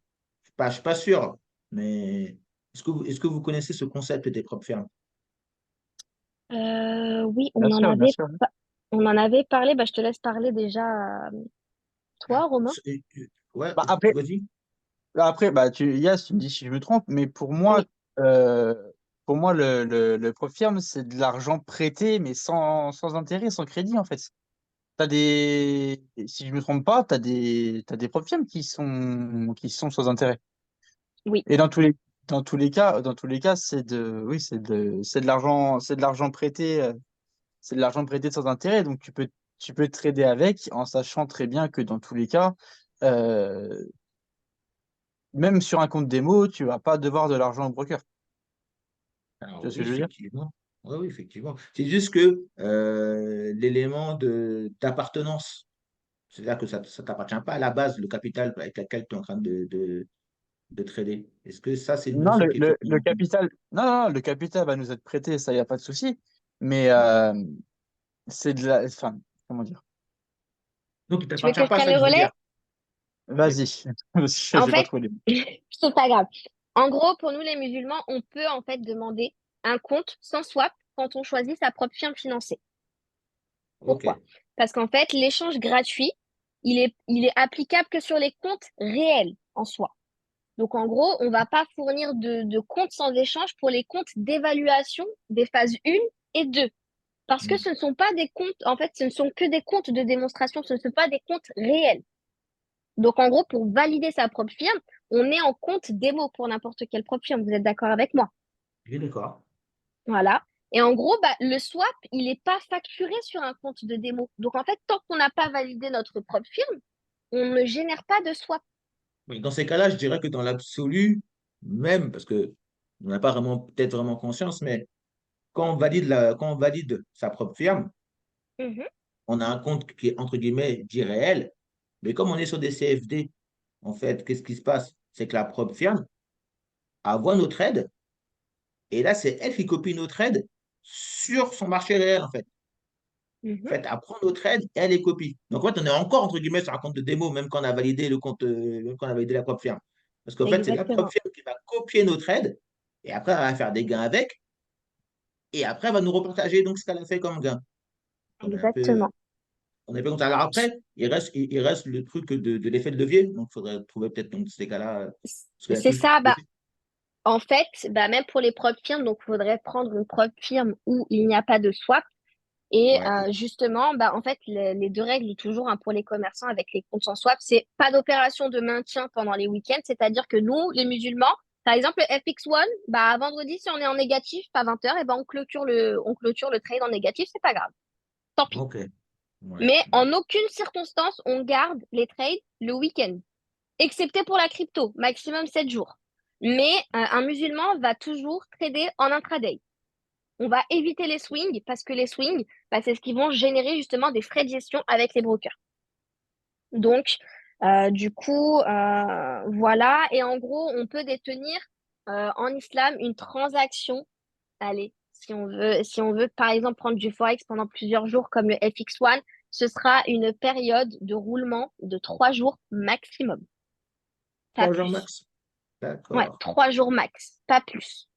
Je suis pas sûr, mais est-ce que vous connaissez ce concept des propres firmes? Oui, Bien sûr. on en avait parlé. Bah, je te laisse parler déjà, toi, Romain. Ouais, Bah, après, vas-y. bah, Yas, tu me dis si je me trompe, mais Oui, euh, pour moi le profirme, c'est de l'argent prêté, mais sans intérêt, sans crédit, en fait. Si je me trompe pas, t'as des profirmes qui sont sans intérêt. oui, Et dans tous les cas, oui, c'est de l'argent prêté, c'est de l'argent prêté sans intérêt. Donc, tu peux trader avec en sachant très bien que dans tous les cas, euh, même sur un compte démo, tu vas pas devoir de l'argent au broker. Tu Alors vois ce oui, que je veux dire? effectivement. Oui, oui, effectivement. C'est juste que l'élément d'appartenance, c'est-à-dire que ça ne t'appartient pas à la base, le capital avec lequel tu es en train de trader. Est-ce que ça, c'est une Non, notion qu'il faut prendre le en compte? capital, non, le capital va nous être prêté, ça, il n'y a pas de souci. Mais c'est de la, enfin, comment dire? Donc, il ne tu veux t'appartient que je pas, prenne ça le que je veux relais? dire. Oui. Vas-y, En j'ai pas fait, trop les mots. c'est pas grave. En gros, pour nous les musulmans, on peut en fait demander un compte sans swap quand on choisit sa propre firme financée. OK. Pourquoi? Parce qu'en fait, l'échange gratuit, il est applicable que sur les comptes réels en soi. Donc, en gros, on ne va pas fournir de comptes sans échange pour les comptes d'évaluation des phases 1 et 2. Parce que Hmm. ce ne sont pas des comptes, en fait, ce ne sont que des comptes de démonstration, ce ne sont pas des comptes réels. Donc, en gros, pour valider sa propre firme, on est en compte démo pour n'importe quelle propre firme. Vous êtes d'accord avec moi? Oui, d'accord. Voilà. Et en gros, bah, le swap, il n'est pas facturé sur un compte de démo. Donc, en fait, tant qu'on n'a pas validé notre propre firme, on ne génère pas de swap. Oui, dans ces cas-là, je dirais que dans l'absolu, même, parce que on n'a pas vraiment, peut-être vraiment conscience, mais quand on valide sa propre firme, Mhm, on a un compte qui est entre guillemets dit réel. Mais comme on est sur des CFD, en fait, qu'est-ce qui se passe? C'est que la propre firme envoie notre aide et là, c'est elle qui copie notre aide sur son marché réel, en fait. En mhm. fait, elle prend notre aide et elle les copie. Donc, en fait, on est encore, entre guillemets, sur un compte de démo, même quand on a validé le compte, même quand on a validé la propre firme. Parce qu'en fait, c'est la propre Exactement. firme qui va copier notre aide et après, elle va faire des gains avec et après, elle va nous repartager donc ce qu'elle a fait comme gain. On est un peu, Exactement. on est un peu comme ça. Alors après, il reste le truc de l'effet de levier. Donc, il faudrait trouver peut-être dans ces cas-là, parce qu'il y a C'est tout. ça. Bah, en fait, bah, même pour les propres firmes, donc il faudrait prendre une propre firme où il n'y a pas de swap. Et Ouais. justement, bah, en fait, les deux règles toujours hein, pour les commerçants avec les comptes sans swap, c'est pas d'opération de maintien pendant les week-ends, c'est-à-dire que nous, les musulmans, par exemple, le FX1, bah, vendredi, si on est en négatif à 20h, et ben on clôture le trade en négatif, c'est pas grave. Tant pis. Ok. Ouais. Mais Ouais. en aucune circonstance, on garde les trades le week-end, excepté pour la crypto, maximum 7 jours. Mais un musulman va toujours trader en intraday. On va éviter les swings parce que les swings, bah, c'est ce qui vont générer justement des frais de gestion avec les brokers. Donc, du coup, voilà. Et en gros, on peut détenir en islam une transaction. Allez, si on veut, par exemple, prendre du Forex pendant plusieurs jours comme le FX1, ce sera une période de roulement de 3 jours maximum, pas 3 jours plus. max. Ouais, D'accord. 3 jours max, pas plus.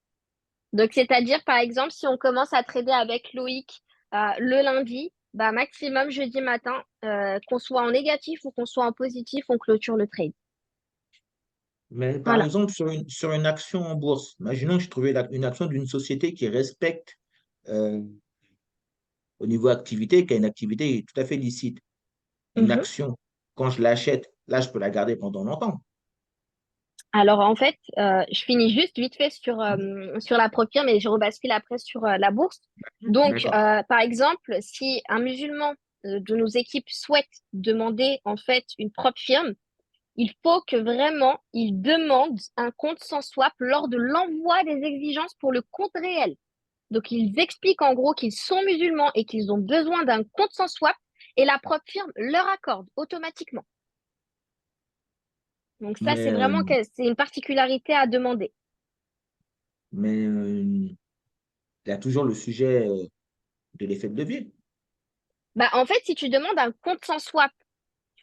Donc, c'est-à-dire, par exemple, si on commence à trader avec Loïc le lundi, bah, maximum jeudi matin, qu'on soit en négatif ou qu'on soit en positif, on clôture le trade. Mais par Voilà. exemple, sur une action en bourse, imaginons que je trouvais une action d'une société qui respecte euh, au niveau activité, qui a une activité tout à fait licite. Une Mhm. action, quand je l'achète, là, je peux la garder pendant longtemps. Alors, en fait, je finis juste vite fait sur la propre mais je rebascule après sur la bourse. Donc, D'accord. par exemple, si un musulman de nos équipes souhaite demander en fait une propre firme, il faut que vraiment il demande un compte sans swap lors de l'envoi des exigences pour le compte réel. Donc, ils expliquent en gros qu'ils sont musulmans et qu'ils ont besoin d'un compte sans swap et la propre firme leur accorde automatiquement. Donc, ça, Mais, c'est vraiment c'est une particularité à demander. il y a toujours le sujet de l'effet de levier. Bah, en fait, si tu demandes un compte sans swap,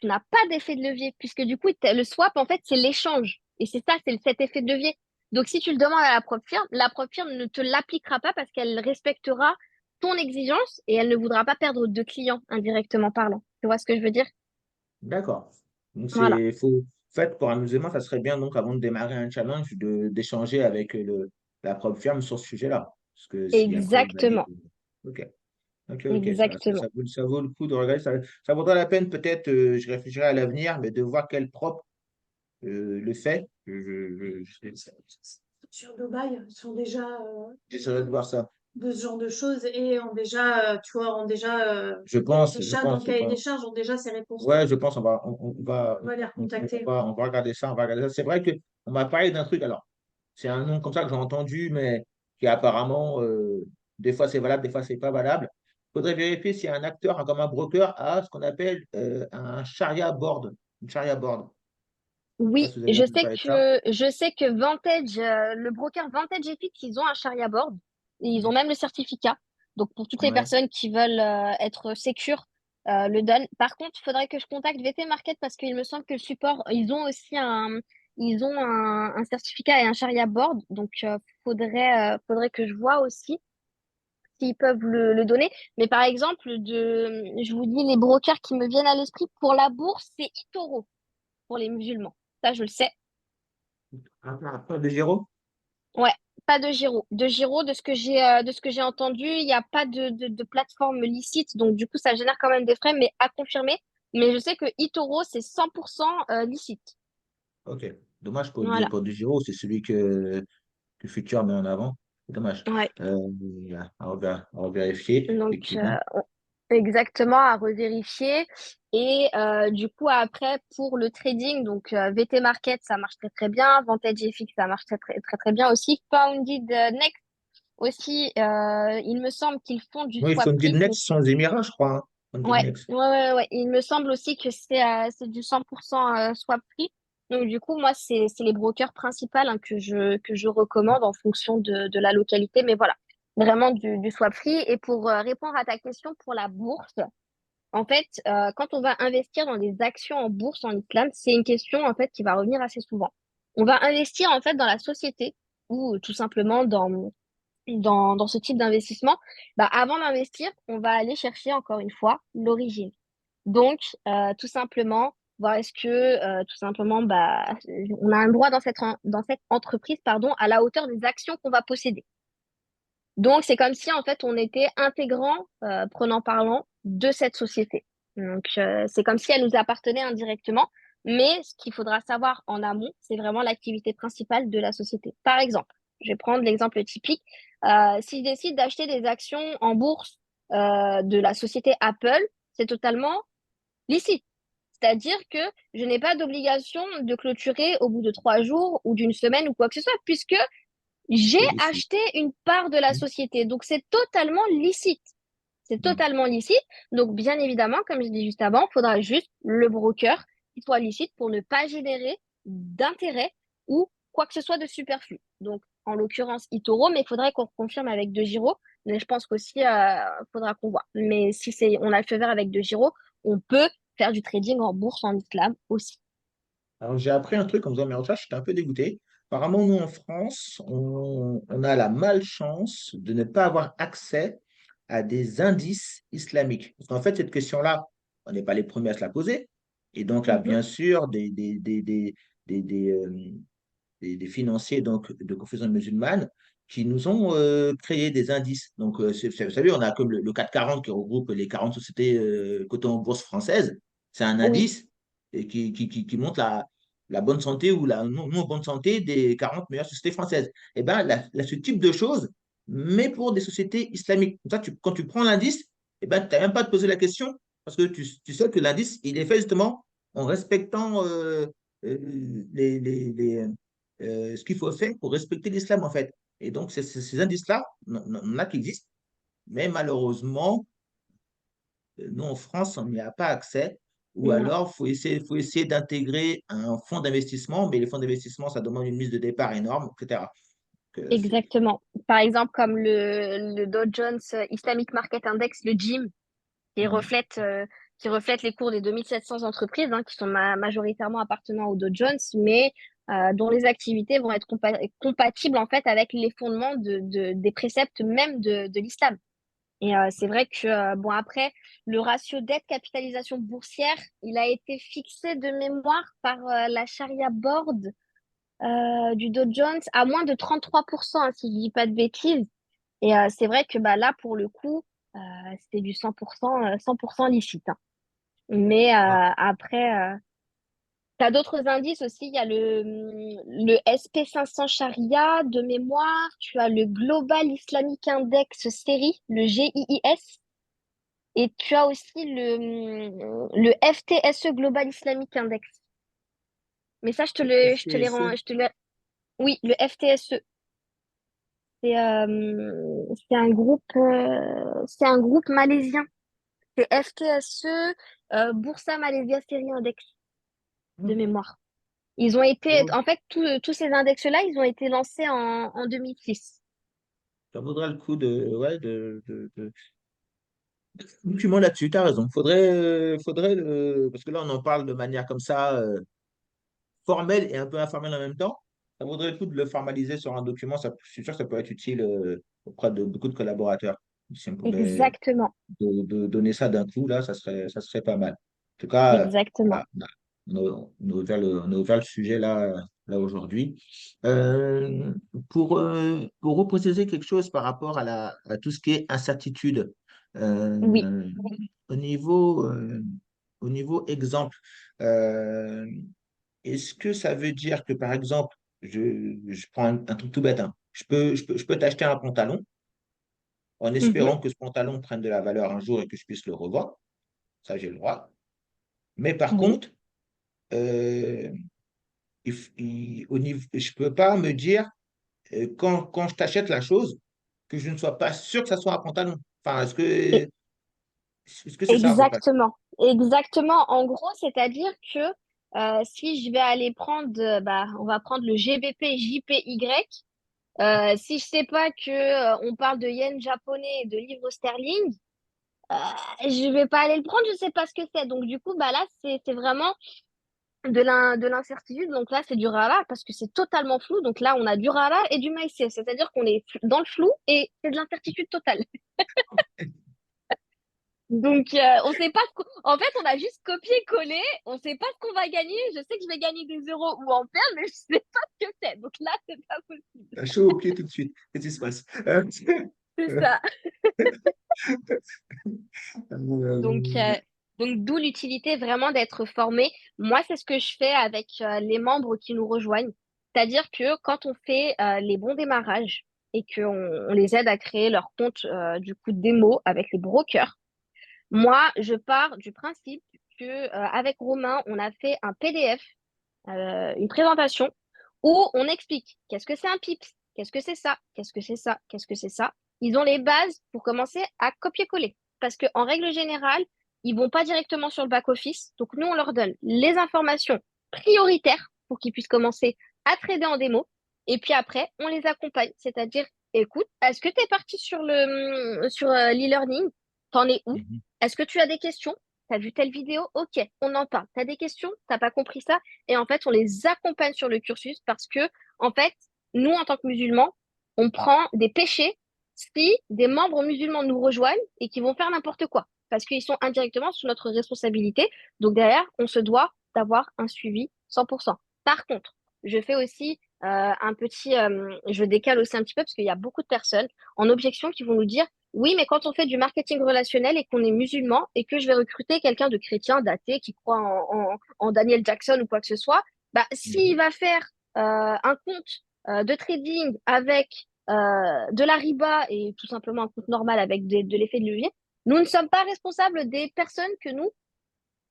tu n'as pas d'effet de levier puisque du coup, le swap, en fait, c'est l'échange. Et c'est ça, c'est cet effet de levier. Donc, si tu le demandes à la propre firme ne te l'appliquera pas parce qu'elle respectera ton exigence et elle ne voudra pas perdre de clients indirectement parlant. Tu vois ce que je veux dire? D'accord. Donc, Voilà. en fait, pour un musulman, ça serait bien, donc, avant de démarrer un challenge, d'échanger avec la propre firme sur ce sujet-là. Parce que s'il y a preuve valide. Exactement. OK. OK, OK. Exactement. Ça vaut le coup de regarder. Ça vaudra la peine, peut-être, je réfléchirai à l'avenir, mais de voir quel propre le fait. Sur Dubaï sont déjà J'essaierai de voir ça. de ce genre de choses et ont déjà, tu vois, ont déjà dans le Je cahier des pense. charges, ont déjà ces réponses. Ouais, je pense On va les recontacter. on va regarder ça, on va regarder ça. C'est vrai que on m'a parlé d'un truc, alors, c'est un nom comme ça que j'ai entendu, mais qui apparemment, des fois c'est valable, des fois c'est pas valable. Il faudrait vérifier si un acteur, comme un broker, a ce qu'on appelle un sharia board. Une sharia board. Je sais pas Oui, si vous avez entendu parler de ça. je sais que Vantage, le broker Vantage FX, ils ont un Sharia board. Et ils ont Mhm. même le certificat. Donc pour toutes les Ouais. personnes qui veulent être sécures, le donnent. Par contre, il faudrait que je contacte VT Market parce qu'il me semble que le support, ils ont un certificat et un Sharia board. Donc faudrait que je vois aussi s'ils peuvent le donner. Mais par exemple, je vous dis les brokers qui me viennent à l'esprit pour la bourse, c'est eToro pour les musulmans. Ça, je le sais. Pas de Giro? Ouais, pas de Giro. De Giro, de ce que j'ai entendu, il n'y a pas de plateforme licite, donc du coup, ça génère quand même des frais, mais à confirmer. Mais je sais que eToro, c'est 100% licite. Ok. Dommage Voilà. pour du Giro, c'est celui que Futur met en avant. C'est dommage. Ouais. Euh, on va vérifier, Donc, effectivement. exactement, à revérifier. Et du coup, après, pour le trading, donc VT Market, ça marche très très bien. Vantage FX, ça marche très très très, très bien aussi. Founded Next aussi, il me semble qu'ils font du Oui, ils swap font une prix. Next sans Émirats, je crois. Hein. Funded Ouais, Next. ouais, ouais, ouais. Il me semble aussi que c'est du 100% swap free. Donc, du coup, moi, c'est les brokers principaux hein, que je recommande en fonction de la localité. Mais voilà, vraiment du swap free. Et pour répondre à ta question pour la bourse, en fait, quand on va investir dans des actions en bourse en islam, c'est une question en fait qui va revenir assez souvent. On va investir en fait dans la société ou tout simplement dans ce type d'investissement. Bah, avant d'investir, on va aller chercher encore une fois l'origine. Donc, tout simplement, voir est-ce que, tout simplement, bah, on a un droit dans dans cette entreprise, pardon, à la hauteur des actions qu'on va posséder. Donc, c'est comme si, en fait, on était intégrant, prenant parlant, de cette société. Donc, c'est comme si elle nous appartenait indirectement. Mais ce qu'il faudra savoir en amont, c'est vraiment l'activité principale de la société. Par exemple, je vais prendre l'exemple typique. Si je décide d'acheter des actions en bourse de la société Apple, c'est totalement licite. C'est-à-dire que je n'ai pas d'obligation de clôturer au bout de 3 jours ou d'une semaine ou quoi que ce soit, puisque j'ai C'est licite. acheté une part de la Mhm. société. Donc, c'est totalement licite. C'est Mhm. totalement licite. Donc, bien évidemment, comme je dis juste avant, il faudra juste le broker qui soit licite pour ne pas générer d'intérêt ou quoi que ce soit de superflu. Donc, en l'occurrence, eToro, mais il faudrait qu'on confirme avec DeGiro. Mais je pense qu'aussi, il faudra qu'on voit. Mais si on a le feu vert avec DeGiro, on peut faire du trading en bourse en islam aussi. Alors, j'ai appris un truc en faisant mes recherches, j'étais un peu dégoûté. Apparemment, nous, en France, on a la malchance de ne pas avoir accès à des indices islamiques. Parce qu'en fait, cette question-là, on n'est pas les premiers à se la poser. Et donc là, Mhm. bien sûr, des, des, euh, des financiers donc, de confession musulmane qui nous ont créé des indices. Donc, vous savez, on a comme le CAC 40 qui regroupe les 40 sociétés cotées en bourse française. C'est un Oui, indice et qui montre la bonne santé ou la non bonne santé des 40 meilleures sociétés françaises. Et bien, ce type de choses, mais pour des sociétés islamiques. Comme ça, quand tu prends l'indice, et ben, tu n'as même pas à te poser la question parce que tu sais que l'indice, il est fait justement en respectant euh, ce qu'il faut faire pour respecter l'islam, en fait. Et donc, ces indices-là, on en a qui existent, mais malheureusement, nous, en France, on n'y a pas accès. Ou non, alors, faut essayer d'intégrer un fonds d'investissement, mais les fonds d'investissement, ça demande une mise de départ énorme, etc. C'est exactement. Par exemple, comme le Dow Jones Islamic Market Index, le JIM, qui Mhm. reflète, euh, qui reflète les cours des 2700 entreprises hein, qui sont majoritairement appartenant au Dow Jones, mais dont les activités vont être compatibles en fait avec les fondements des préceptes même de l'islam. Et c'est vrai que, bon, après, le ratio dette-capitalisation boursière, il a été fixé de mémoire par la Sharia Board du Dow Jones à moins de 33%, hein, si je dis pas de bêtises. Et c'est vrai que bah, là, pour le coup, c'était du 100% licite. Hein. Mais Ah, après, tu as d'autres indices aussi. Il y a le SP 500 Sharia de mémoire. Tu as le Global Islamic Index Série, le GIIS. Et tu as aussi le FTSE Global Islamic Index. Mais ça, je te les rends, FTSE, oui, le FTSE. C'est un groupe malaisien. C'est FTSE, Bursa Malaysia Série Index de hmm, mémoire. Ils ont été, en fait, tous ces index-là, ils ont été lancés en 2006. ça vaudra le coup document là-dessus, tu as raison. Parce que là, on en parle de manière comme ça, formelle et un peu informelle en même temps. Ça vaudrait le coup de le formaliser sur un document. Je suis sûr que ça peut être utile auprès de beaucoup de collaborateurs. Si on pouvait Exactement, donner ça d'un coup, là, ça serait pas mal. En tout cas, exactement. voilà, on a ouvert le sujet là aujourd'hui. Pour repréciser quelque chose par rapport à tout ce qui est incertitude, Oui. euh, au niveau, euh, au niveau exemple, euh, est-ce que ça veut dire que, par exemple, je prends un truc tout bête, hein, je peux t'acheter un pantalon en Mhm. espérant que ce pantalon prenne de la valeur un jour et que je puisse le revendre. Ça, j'ai le droit. Mais par Oui. contre, euh, je ne peux pas me dire, quand je t'achète la chose, que je ne sois pas sûr que ça soit un pantalon. Enfin, est-ce que c'est ça à peu près? Exactement, exactement. En gros, c'est-à-dire que si je vais aller prendre, bah, on va prendre le GBP JPY. Si je sais pas que on parle de yens japonais et de livres sterling, euh, je vais pas aller le prendre. Je sais pas ce que c'est. Donc du coup, bah là, c'est vraiment de l'incertitude. Donc là, c'est du rala parce que c'est totalement flou. Donc là, on a du rala et du maïs. C'est-à-dire qu'on est dans le flou et c'est de l'incertitude totale. Donc, on sait pas en fait, on a juste copié-collé. On sait pas ce qu'on va gagner. Je sais que je vais gagner des euros ou en perdre, mais je sais pas ce que c'est. Donc là, c'est pas possible. Chaud au pied tout de suite. Qu'est-ce qui se passe? C'est ça. Donc, Euh, d'où l'utilité vraiment d'être formé. Moi, c'est ce que je fais avec les membres qui nous rejoignent. C'est-à-dire que quand on fait les bons démarrages et qu'on on les aide à créer leur compte du coup démo avec les brokers, moi, je pars du principe que avec Romain, on a fait un PDF, une présentation où on explique qu'est-ce que c'est un PIPS, qu'est-ce que c'est ça, qu'est-ce que c'est ça, qu'est-ce que c'est ça. Ils ont les bases pour commencer à copier-coller. Parce qu'en règle générale, ils vont pas directement sur le back-office. Donc, nous, on leur donne les informations prioritaires pour qu'ils puissent commencer à trader en démo. Et puis après, on les accompagne. C'est-à-dire, écoute, est-ce que tu es parti sur sur l'e-learning? T'en es où? mhm. Est-ce que tu as des questions? T'as vu telle vidéo? Ok, on en parle. T'as des questions? T'as pas compris ça? Et en fait, on les accompagne sur le cursus parce que, en fait, nous, en tant que musulmans, on prend des péchés si des membres musulmans nous rejoignent et qui vont faire n'importe quoi parce qu'ils sont indirectement sous notre responsabilité. Donc derrière, on se doit d'avoir un suivi 100%. Par contre, je fais aussi je décale aussi un petit peu parce qu'il y a beaucoup de personnes en objection qui vont nous dire, oui, mais quand on fait du marketing relationnel et qu'on est musulman et que je vais recruter quelqu'un de chrétien, d'athée, qui croit en Daniel Jackson ou quoi que ce soit, bah, s'il Mhm. va faire un compte de trading avec de la riba et tout simplement un compte normal avec de l'effet de levier, nous ne sommes pas responsables des personnes que nous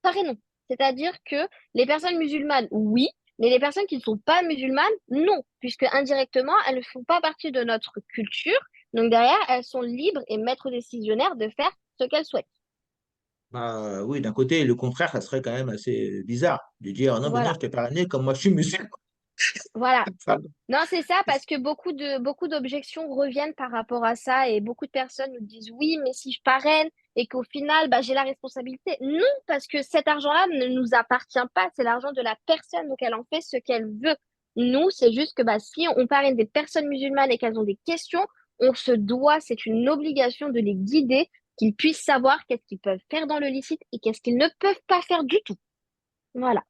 parrainons. C'est-à-dire que les personnes musulmanes, oui, mais les personnes qui ne sont pas musulmanes, non, puisque indirectement, elles ne font pas partie de notre culture. Donc derrière, elles sont libres et maîtres décisionnaires de faire ce qu'elles souhaitent. Bah, oui, d'un côté, le contraire, ça serait quand même assez bizarre de dire non, mais non, Voilà, je t'ai parrainé comme moi je suis musulman. voilà. Enfin, Non, c'est ça, parce que beaucoup d'objections reviennent par rapport à ça et beaucoup de personnes nous disent oui, mais si je parraine et qu'au final, bah, j'ai la responsabilité. Non, parce que cet argent-là ne nous appartient pas, c'est l'argent de la personne, donc elle en fait ce qu'elle veut. Nous, c'est juste que bah, si on parraine des personnes musulmanes et qu'elles ont des questions, on se doit, c'est une obligation de les guider, qu'ils puissent savoir qu'est-ce qu'ils peuvent faire dans le licite et qu'est-ce qu'ils ne peuvent pas faire du tout. Voilà,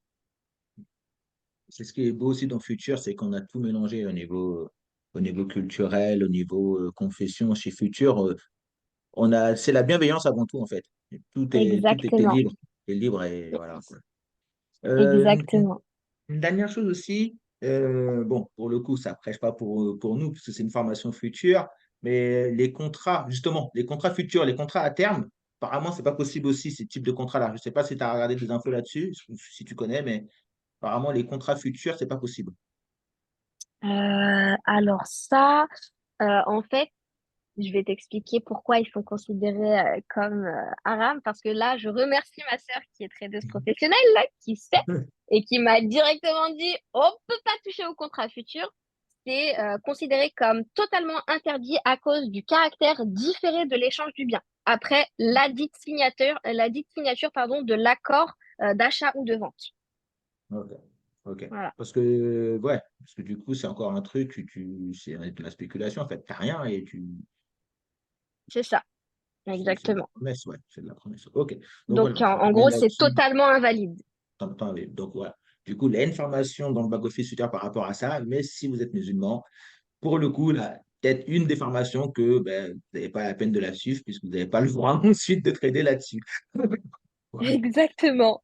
c'est ce qui est beau aussi dans Futur, c'est qu'on a tout mélangé au niveau culturel, au niveau confession chez Futur. C'est la bienveillance avant tout, en fait. Et tout était exactement, libre. Et libre et voilà, quoi. Une exactement. dernière chose aussi, bon, pour le coup, ça prêche pas pour nous, parce que c'est une formation future, mais les contrats, justement, les contrats futurs, les contrats à terme, apparemment, c'est pas possible aussi, ces types de contrats-là. Je sais pas si tu as regardé des infos là-dessus, si tu connais, mais apparemment, les contrats futurs, c'est pas possible. Alors ça, en fait, je vais t'expliquer pourquoi ils sont considérés comme haram, parce que là, je remercie ma sœur qui est tradeuse professionnelle, là, qui sait, et qui m'a directement dit, on peut pas toucher au contrat futur. C'est considéré comme totalement interdit à cause du caractère différé de l'échange du bien. Après la dite signature, pardon, de l'accord d'achat ou de vente. Ok. Ok. Voilà, Parce que du coup, c'est encore un truc, c'est de la spéculation, en fait. T'as rien et c'est ça, c'est de la exactement. promesse, ouais, c'est de la promesse. Ok. Donc Donc, voilà, je en termine gros, c'est là-dessus. totalement invalide. Donc voilà. Du coup, il y a une formation dans le back-office futur par rapport à ça, mais si vous êtes musulman, pour le coup, là, peut-être une des formations que ben, vous n'avez pas la peine de la suivre puisque vous n'avez pas le droit ensuite de trader là-dessus. Voilà. Exactement,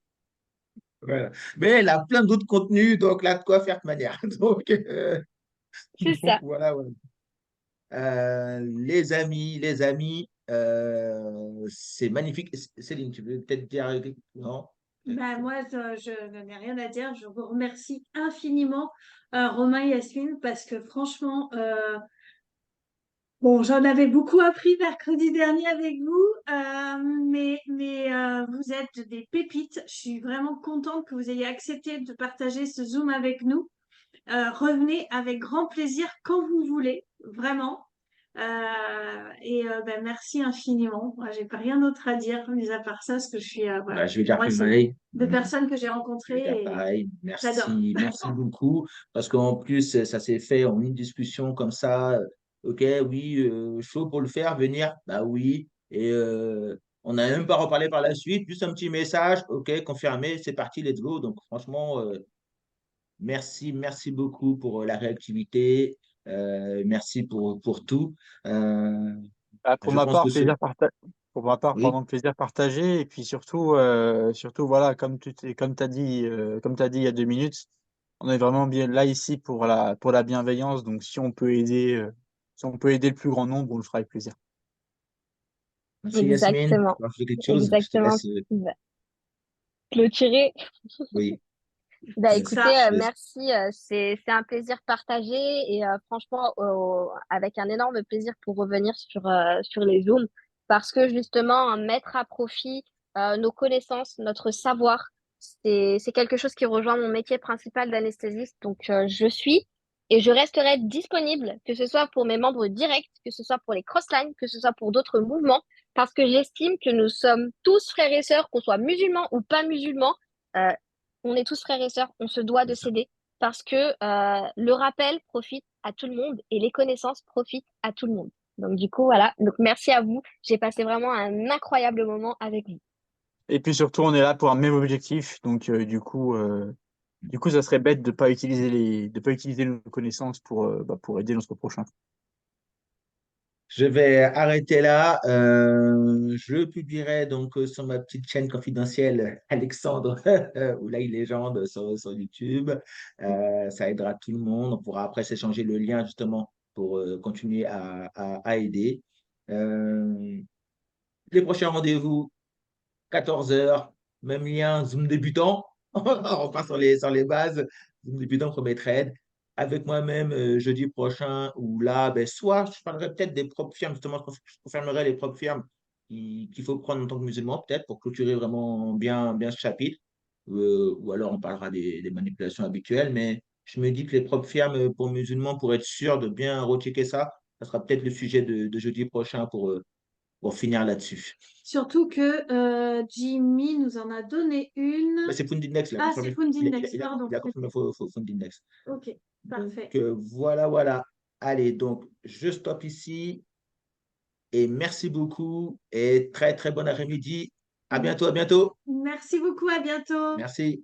Voilà. Mais elle a plein d'autres contenus, donc là, de quoi faire de manière. c'est Donc ça. voilà, voilà. Les amis, c'est magnifique. Céline, tu veux peut-être dire non? Ben, moi, je n'ai rien à dire. Je vous remercie infiniment, Romain et Yasmine, parce que franchement, bon, j'en avais beaucoup appris mercredi dernier avec vous, mais vous êtes des pépites. Je suis vraiment contente que vous ayez accepté de partager ce Zoom avec nous. Revenez avec grand plaisir quand vous voulez, vraiment. Ben, merci infiniment. Moi, j'ai pas rien d'autre à dire, mis à part ça, parce que je suis, Bah, voilà, je vais dire moi, c'est pareil. deux personnes que j'ai Je vais dire rencontrées et pareil. j'adore. Merci, merci beaucoup. Parce qu'en plus, ça s'est fait en une discussion comme ça. Ok, oui, chaud pour le faire, venir. Bah oui. Et on n'a même pas reparlé par la suite. Juste un petit message. Ok, confirmé, c'est parti, let's go. Donc franchement, merci, merci beaucoup pour la réactivité. Merci pour tout. Euh, Pour Je ma pense part, que ce... pour ma part, Oui, pardon, plaisir partagé. Et puis surtout, surtout voilà, comme t'as dit il y a 2 minutes, on est vraiment bien là ici pour la bienveillance. Donc si on peut aider le plus grand nombre, on le fera avec plaisir. merci Yasmine. Tu Exactement. vas ajouter quelque chose? Je te Exactement. laisse. Bah, clôturer. Oui, Bah, C'est merci. ça. écoutez, Je te laisse. merci. C'est un plaisir partagé et franchement, avec un énorme plaisir pour revenir sur les Zooms parce que justement, mettre à profit nos connaissances, notre savoir, c'est quelque chose qui rejoint mon métier principal d'anesthésiste. Donc, je suis et je resterai disponible, que ce soit pour mes membres directs, que ce soit pour les crosslines, que ce soit pour d'autres mouvements, parce que j'estime que nous sommes tous frères et sœurs, qu'on soit musulmans ou pas musulmans. euh, on est tous frères et sœurs, on se doit C'est de ça. s'aider parce que le rappel profite à tout le monde et les connaissances profitent à tout le monde. Donc du coup, voilà. Donc merci à vous. J'ai passé vraiment un incroyable moment avec vous. Et puis surtout, on est là pour un même objectif. Donc du coup, ça serait bête de pas utiliser nos connaissances pour aider notre prochain. Je vais arrêter là. Je publierai donc sur ma petite chaîne confidentielle Alexandre ou la légende sur YouTube. Ça aidera tout le monde. On pourra après s'échanger le lien justement pour continuer à aider. Euh, les prochains rendez-vous, 14 heures, même lien, Zoom débutant. On repart sur les bases. Zoom débutant, premier trade. Avec moi-même, jeudi prochain, où là, ben, soit je parlerai peut-être des propres firmes, justement, je confirmerai les propres firmes qu'il faut prendre en tant que musulman, peut-être, pour clôturer vraiment bien ce chapitre. Ou alors on parlera des manipulations habituelles, mais je me dis que les propres firmes pour musulmans, pour être sûr de bien rechecker ça, ça sera peut-être le sujet de jeudi prochain pour finir là-dessus. Surtout que Jimmy nous en a donné une. Bah, c'est Fundindex, il a Ah, c'est confirmé. Fundindex, Il pardon. a confirmé Fundindex. Ok, parfait. Donc, voilà. Allez, donc, je stoppe ici et merci beaucoup et très, très bon après-midi. À bientôt, à bientôt. Merci beaucoup, à bientôt. Merci.